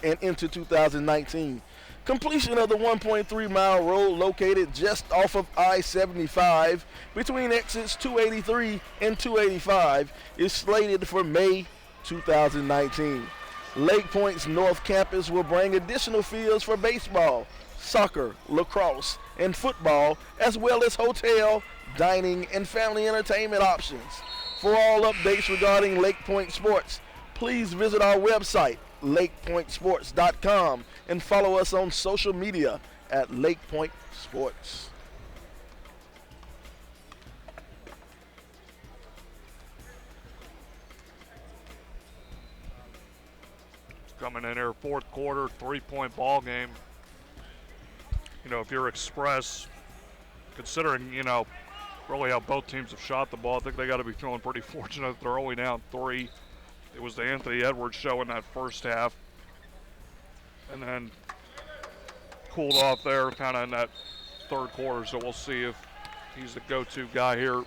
and into 2019. Completion of the 1.3-mile road located just off of I-75 between exits 283 and 285 is slated for May 2019. Lake Point's North Campus will bring additional fields for baseball, soccer, lacrosse, and football, as well as hotel, dining, and family entertainment options. For all updates regarding Lake Point Sports, please visit our website, lakepointsports.com, and follow us on social media at Lake Point Sports. coming in here, fourth quarter, 3-point ball game. You know, if you're Xpress, considering, you know, really how both teams have shot the ball, I think they got to be feeling pretty fortunate. They're only down 3. It was the Anthony Edwards show in that first half. And then cooled off there kind of in that third quarter. So we'll see if he's the go-to guy here in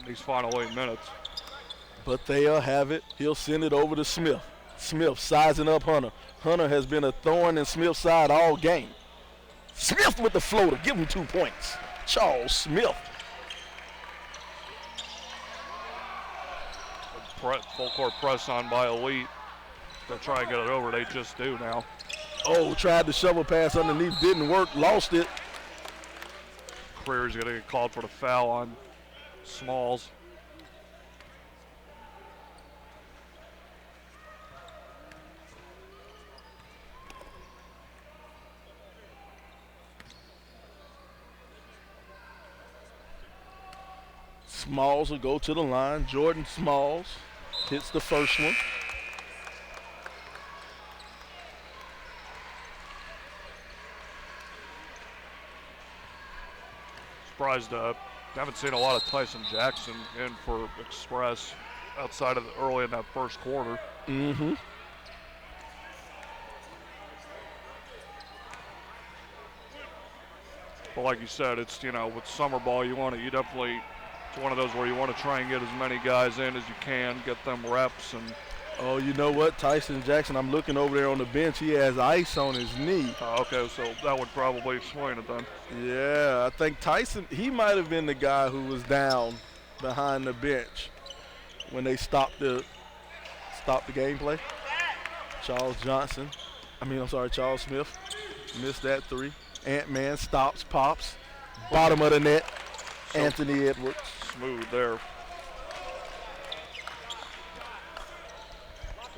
these final 8 minutes. But they'll have it. He'll send it over to Smith. Smith sizing up Hunter. Hunter has been a thorn in Smith's side all game. Smith with the floater. Give him 2 points. Charles Smith. Full court press on by Elite. They'll try and get it over. They just do now. Oh, tried the shovel pass underneath. Didn't work. Lost it. Career's going to get called for the foul on Smalls. Smalls will go to the line. Jordan Smalls hits the first one. Surprised, haven't seen a lot of Tyson Jackson in for Xpress outside of early in that first quarter. Mm-hmm. But like you said, it's, you know, with summer ball, you definitely, it's one of those where you want to try and get as many guys in as you can, get them reps. And oh, you know what? Tyson Jackson, I'm looking over there on the bench. He has ice on his knee. Okay, so that would probably explain it then. Yeah, I think Tyson, he might have been the guy who was down behind the bench when they stopped the gameplay. Charles Smith missed that 3. Ant-Man stops, pops. Bottom of the net, So Anthony Edwards. Smooth there.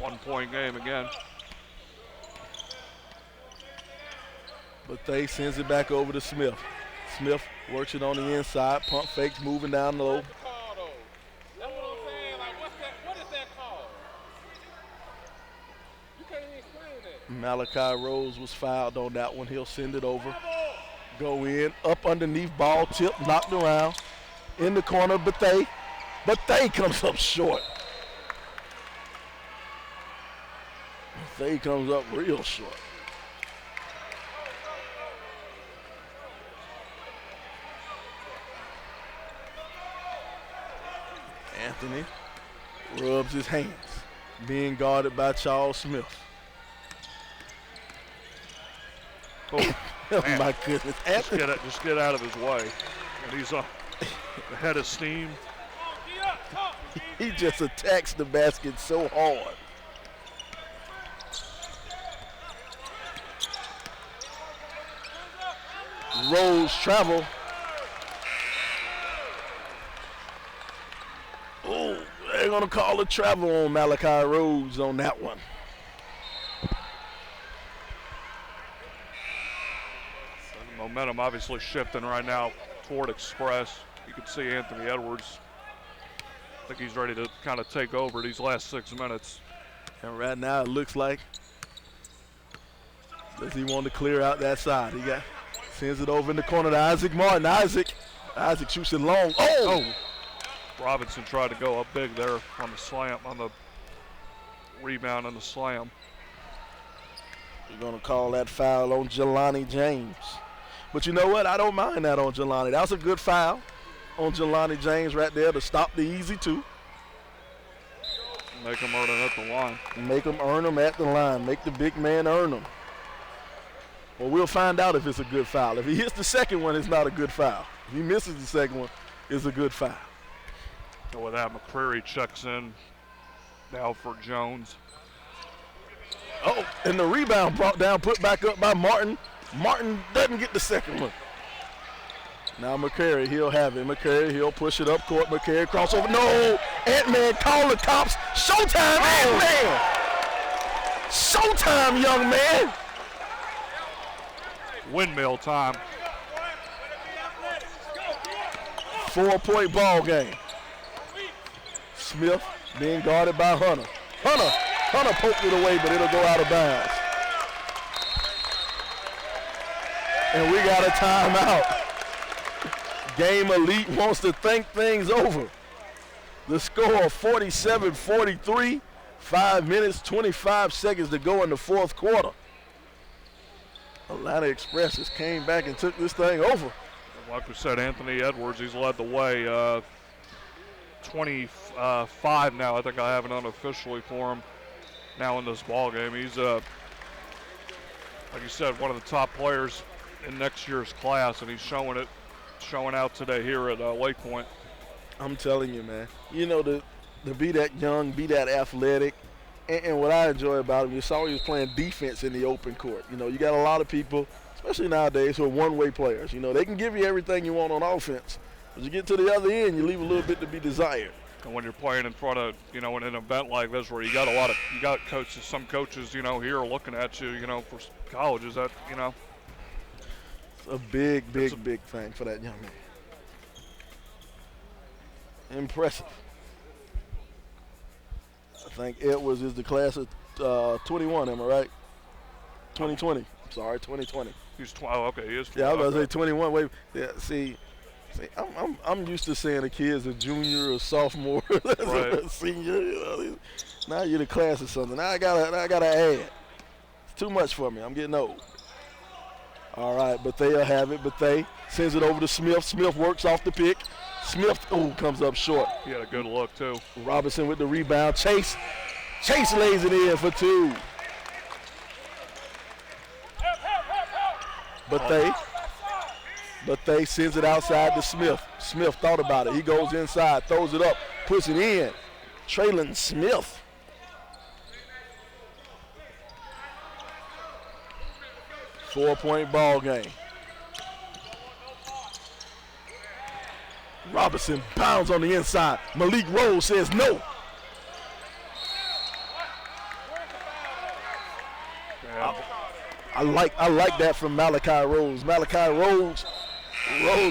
1-point game again. But they sends it back over to Smith. Smith works it on the inside. Pump fakes, moving down low. What's the call, though? That's what I'm saying. Like, what is that call? You can't even explain that. Malachi Rose was fouled on that one. He'll send it over. Go in, up underneath, ball tip, knocked around. In the corner, Bethea comes up short. Bethea comes up real short. Anthony rubs his hands, being guarded by Charles Smith. Oh, Oh my goodness. Anthony. Just get out of his way. And he's ahead of steam. He just attacks the basket so hard. Rose travel. Oh, they're going to call a travel on Malachi Rose on that one. So the momentum obviously shifting right now toward Xpress. You can see Anthony Edwards. I think he's ready to kind of take over these last 6 minutes. And right now it looks like, does he want to clear out that side? He sends it over in the corner to Isaac Martin. Isaac shoots it long. Oh! Robinson tried to go up big there on the slam, on the rebound and the slam. We're going to call that foul on Jelani James. But you know what? I don't mind that on Jelani. That was a good foul on Jelani James right there to stop the easy two. Make him earn it at the line. Make him earn them at the line. Make the big man earn them. Well, we'll find out if it's a good foul. If he hits the second one, it's not a good foul. If he misses the second one, it's a good foul. So with that, McCreary checks in now for Jones. Oh, and the rebound brought down, put back up by Martin. Martin doesn't get the second one. Now McCreary, he'll have it. McCreary, he'll push it up court. McCreary crossover. No! Ant-Man, call the cops. Showtime, Ant-Man! Showtime, young man! Windmill time. 4-point ball game. Smith being guarded by Hunter. Hunter poked it away, but it'll go out of bounds. And we got a timeout. Game Elite wants to think things over. The score 47-43, 5 minutes, 25 seconds to go in the fourth quarter. Atlanta Express just came back and took this thing over. Like we said, Anthony Edwards, he's led the way. 25 now, I think I have it unofficially for him now in this ball game. He's, like you said, one of the top players in next year's class, and he's showing out today here at Lake Point. I'm telling you, man. You know, to be that young, be that athletic, and what I enjoy about him, you saw he was playing defense in the open court. You know, you got a lot of people, especially nowadays, who are one-way players. You know, they can give you everything you want on offense. As you get to the other end, you leave a little bit to be desired. And when you're playing in front of, in an event like this where you got coaches, some coaches, here looking at you, for colleges, that, It's a big thing for that young man. Impressive. I think Edwards is the class of 21, am I right? 2020. Sorry, 2020. He's 12. Okay, he is 12. Yeah, I was going to say 21. Wait, yeah, see, I'm used to saying a kid's a junior or sophomore, right. Senior. Now you're the class or something. Now I gotta add. It's too much for me. I'm getting old. All right, but they'll have it. But they sends it over to Smith. Smith works off the pick. Smith, comes up short. He had a good look too. Robinson with the rebound. Chase lays it in for two. But they sends it outside to Smith. Smith thought about it. He goes inside, throws it up, puts it in. Traylon Smith. Four-point ball game. Robinson pounds on the inside. Malik Rose says no. I like that from Malachi Rose. Malachi Rose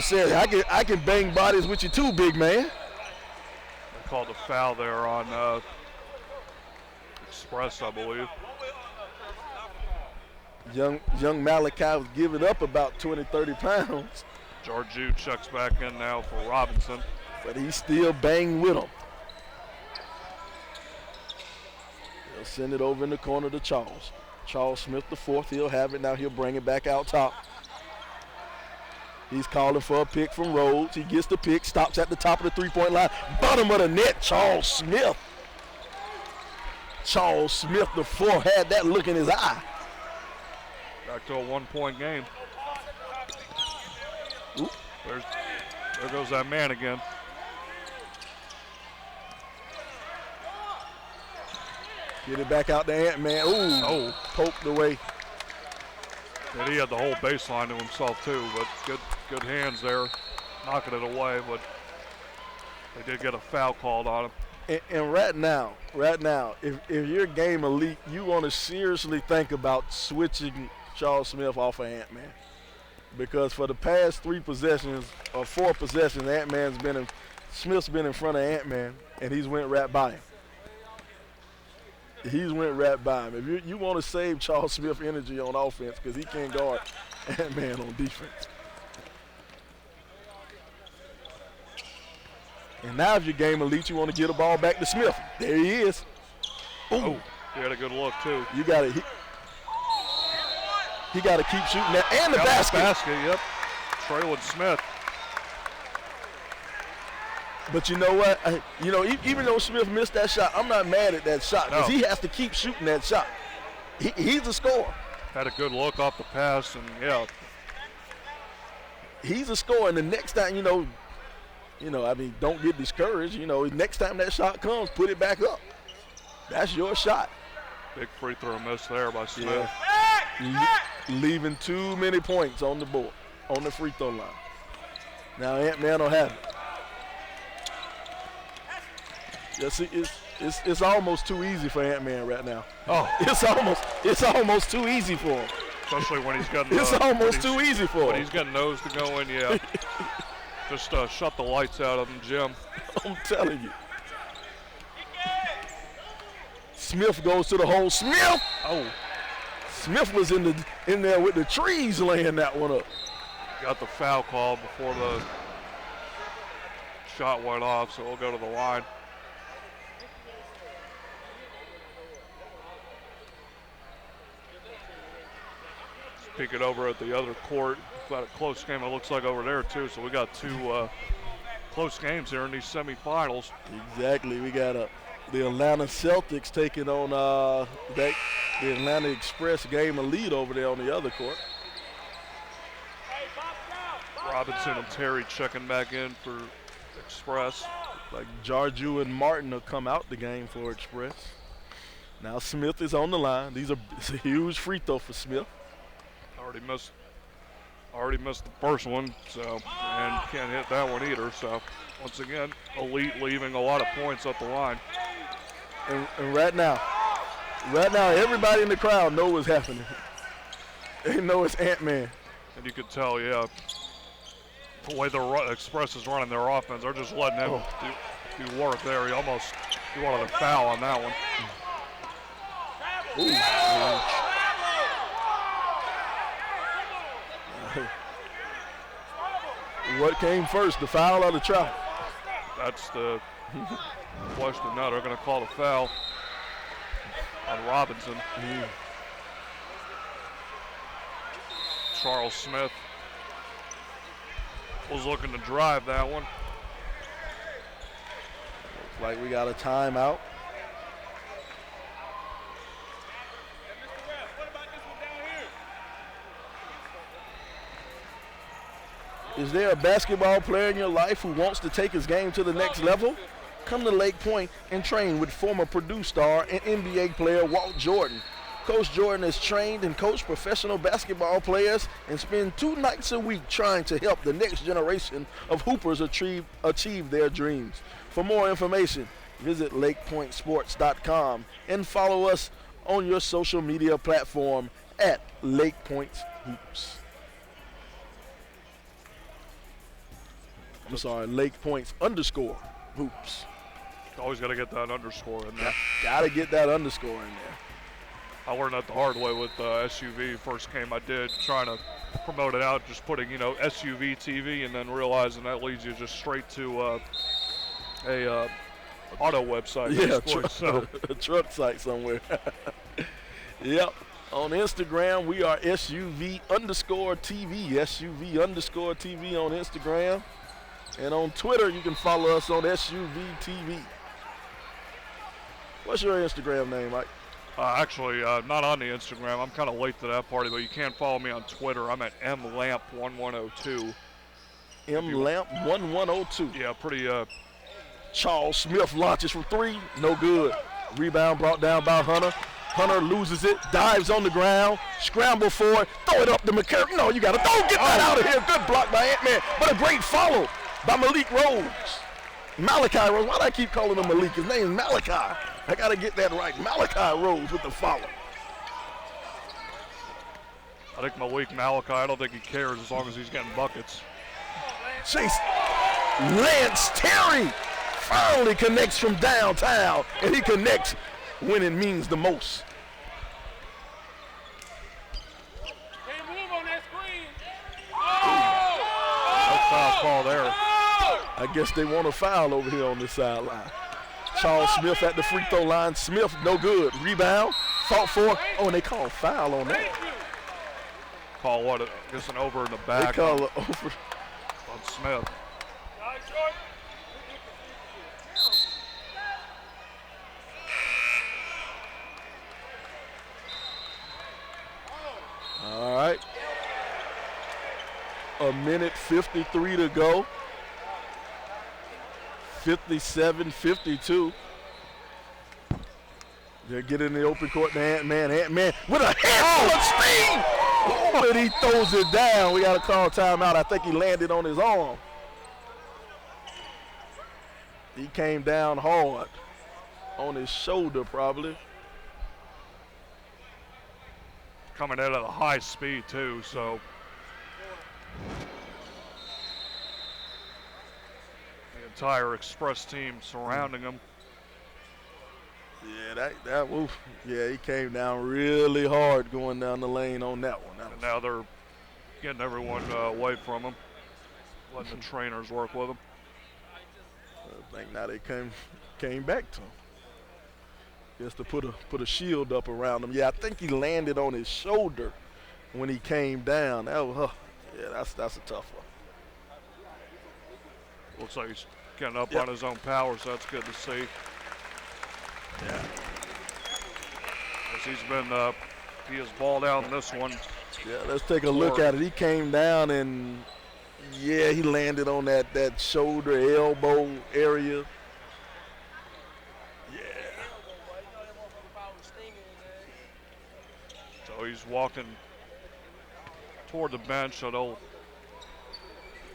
said, I can bang bodies with you too, big man. They called a foul there on Xpress, I believe. Young Malachi was giving up about 20, 30 pounds. Georgiou checks back in now for Robinson. But he's still banging with him. They'll send it over in the corner to Charles. Charles Smith, the fourth, he'll have it now. He'll bring it back out top. He's calling for a pick from Rhodes. He gets the pick, stops at the top of the three-point line. Bottom of the net, Charles Smith. Charles Smith, the four, had that look in his eye. Back to a one-point game. Oop. There goes that man again. Get it back out to Ant-Man. Ooh, Oh. Poked away. And he had the whole baseline to himself too, but good hands there, knocking it away, but they did get a foul called on him. And right now, if you're game elite, you want to seriously think about switching Charles Smith off of Ant-Man. Because for the past 3 possessions or 4 possessions, Smith's been in front of Ant-Man, and he's went right by him. If you want to save Charles Smith energy on offense, because he can't guard Ant-Man on defense. And now if you're game elite, you want to get the ball back to Smith. There he is. Ooh. Oh, he had a good look too. You got it. He got to keep shooting that. And the basket. Yep. Traylon Smith. But you know what? Even though Smith missed that shot, I'm not mad at that shot because he has to keep shooting that shot. He's a scorer. Had a good look off the pass, and yeah. He's a scorer, and the next time, don't get discouraged. Next time that shot comes, put it back up. That's your shot. Big free throw miss there by Smith. Yeah. Leaving too many points on the board, on the free throw line. Now Ant-Man will have it. See, it's almost too easy for Ant-Man right now. Oh, it's almost too easy for him. Especially when he's getting. It's almost too easy for him. When he's getting those to go in, yeah. Just shut the lights out of him, Jim. I'm telling you. Smith goes to the hole. Smith. Oh. Smith was in there with the trees laying that one up. Got the foul call before the shot went off, so we'll go to the line. Peek it over at the other court. Got a close game, it looks like, over there too. So we got 2 close games here in these semifinals. Exactly. We got the Atlanta Celtics taking on the Atlanta Express game of lead over there on the other court. Robinson and Terry checking back in for Express. Like Georgiou and Martin will come out the game for Express. Now Smith is on the line. It's a huge free throw for Smith. Already missed the first one, so, and can't hit that one either. So once again, elite leaving a lot of points up the line. And right now, everybody in the crowd know what's happening. They know it's Ant-Man. And you could tell, yeah, the way the Express is running their offense, they're just letting him do work there. He wanted a foul on that one. Ooh. What came first, the foul or the travel? That's the question. Now they're going to call the foul on Robinson. Charles Smith was looking to drive that one. Looks like we got a timeout. Is there a basketball player in your life who wants to take his game to the next level? Come to Lake Point and train with former Purdue star and NBA player Walt Jordan. Coach Jordan has trained and coached professional basketball players and spend 2 nights a week trying to help the next generation of hoopers achieve their dreams. For more information, visit lakepointsports.com and follow us on your social media platform at Lake Points Hoops. I'm sorry, Lake Points _hoops. Always got to get that underscore in there. Got to get that underscore in there. I learned that the hard way with SUV. First game I did, trying to promote it out, just putting, SUV TV, and then realizing that leads you just straight to a auto website. Yeah, a truck site somewhere. Yep. On Instagram, we are SUV_TV. SUV_TV on Instagram. And on Twitter, you can follow us on SUVTV. What's your Instagram name, Mike? Actually, not on the Instagram. I'm kind of late to that party, but you can follow me on Twitter. I'm at mlamp1102. mlamp1102. Yeah, pretty. Charles Smith launches from 3, no good. Rebound brought down by Hunter. Hunter loses it, dives on the ground, scramble for it, throw it up to McCurry. No, you got to get that out of here. Good block by Ant-Man, but a great follow by Malik Rose. Malachi Rose. Why do I keep calling him Malik? His name is Malachi. I got to get that right. Malachi Rose with the follow. I think Malachi, I don't think he cares as long as he's getting buckets. Chase Lance Terry finally connects from downtown, and he connects when it means the most. Can't move on that screen. No foul call there. I guess they want a foul over here on this sideline. Charles Smith at the free throw line. Smith, no good. Rebound, fought for. Oh, and they call a foul on that. Call what? I guess an over in the back. They call it over on Smith. All right. A minute 53 to go. 57-52. They're getting in the open court to Ant-Man. Ant-Man with a handful of speed. Oh, and he throws it down. We got to call timeout. I think he landed on his arm. He came down hard. On his shoulder, probably. Coming in at a high speed, too, so. The entire Express team surrounding him. Yeah, that woof. Yeah, he came down really hard going down the lane on that one. And now they're getting everyone away from him, letting the trainers work with him. I think now they came back to him. Just to put a shield up around him. Yeah, I think he landed on his shoulder when he came down. That was, yeah, that's a tough one. Looks like he's getting up on his own power, so that's good to see. Yeah. As he has balled out in this one. Yeah, let's take a look at it. He came down and, yeah, he landed on that shoulder, elbow area. So he's walking toward the bench, so they'll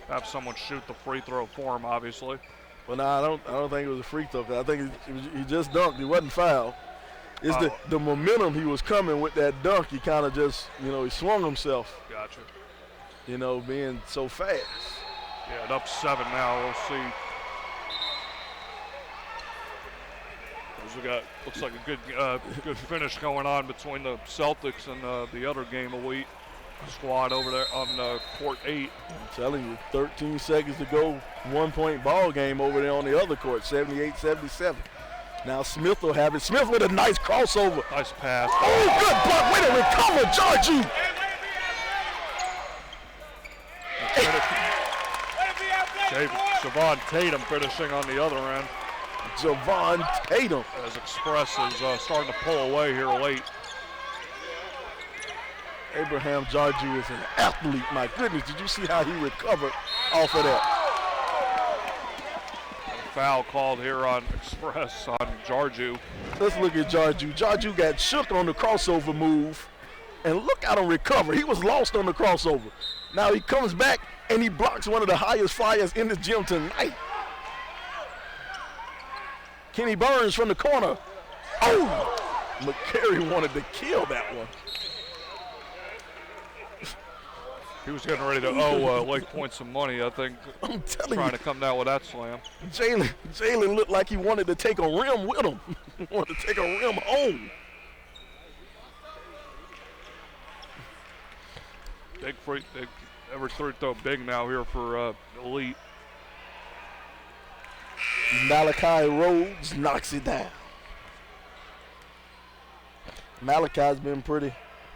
have someone shoot the free throw for him, obviously. Well, no, I don't think it was a free throw. I think he just dunked. He wasn't fouled. It's the momentum he was coming with that dunk. He kind of just, he swung himself. Gotcha. Being so fast. Yeah, and up 7 now. We'll see. We got, looks like a good finish going on between the Celtics and the other game elite squad over there on court 8. I'm telling you, 13 seconds to go, 1-point ball game over there on the other court, 78-77. Now Smith will have it. Smith with a nice crossover. Nice pass. Oh, good block. Way to recover, Georgie. Javon Tatum finishing on the other end. Javon Tatum. As Express is starting to pull away here late. Abraham Georgie is an athlete. My goodness, did you see how he recovered off of that? A foul called here on Express on Georgiou. Let's look at Georgiou. Georgiou got shook on the crossover move, and look at him recover. He was lost on the crossover. Now he comes back, and he blocks one of the highest flyers in the gym tonight. Kenny Burns from the corner. Oh, McCary wanted to kill that one. He was getting ready to owe Lake Point some money, I think. I'm telling Trying you, to come down with that slam. Jalen looked like he wanted to take a rim with him. He wanted to take a rim home. Every free throw big now here for Elite. Malachi Rhodes knocks it down. Malachi's been pretty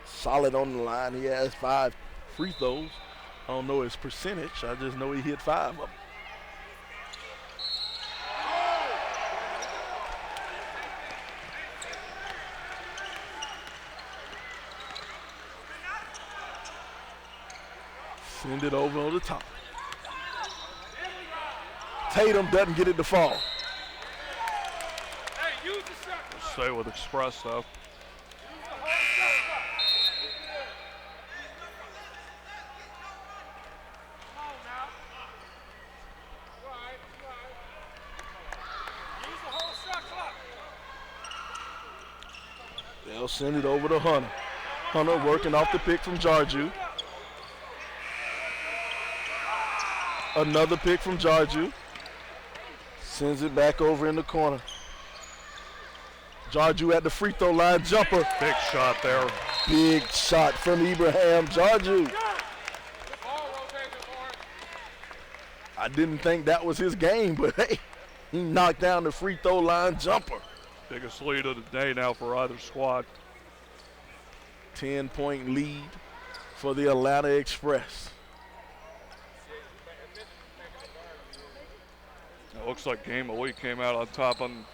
solid on the line. He has 5 free throws. I don't know his percentage. I just know he hit 5 of them. Send it over on the top. Tatum doesn't get it to fall. Hey, use the shot. Stay with Xpress though. They'll send it over to Hunter. Hunter working off the pick from Jarju. Another pick from Jarju. Sends it back over in the corner. Jarju at the free throw line, jumper. Big shot there. Big shot from Ibrahim Jarju. I didn't think that was his game, but hey, he knocked down the free throw line jumper. Biggest lead of the day now for either squad. 10-point lead for the Atlanta Express. It looks like Game Elite came out on top on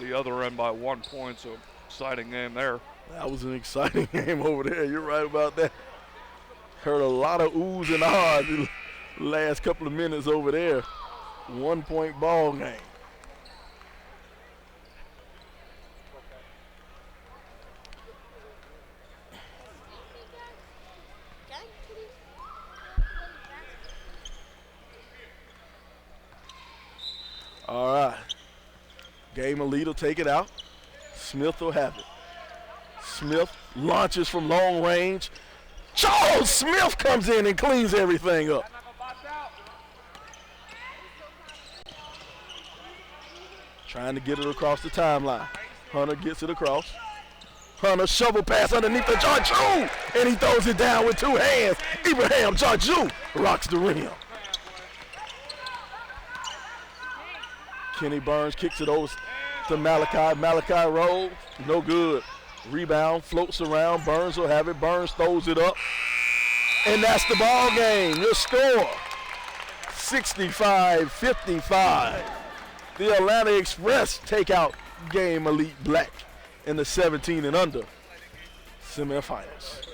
the other end by 1 point, so exciting game there. That was an exciting game over there. You're right about that. Heard a lot of oohs and ahs the last couple of minutes over there. 1 point ball game. All right. Game Elite will take it out. Smith will have it. Smith launches from long range. Charles Smith comes in and cleans everything up. Trying to get it across the timeline. Hunter gets it across. Hunter shovel pass underneath the Jarju, and he throws it down with 2 hands. Ibrahim Jarju rocks the rim. Kenny Burns kicks it over to Malachi. Malachi rolls, no good. Rebound, floats around. Burns will have it. Burns throws it up. And that's the ball game. Your score, 65-55. The Atlanta Express take out Game Elite Black in the 17 and under semifinals.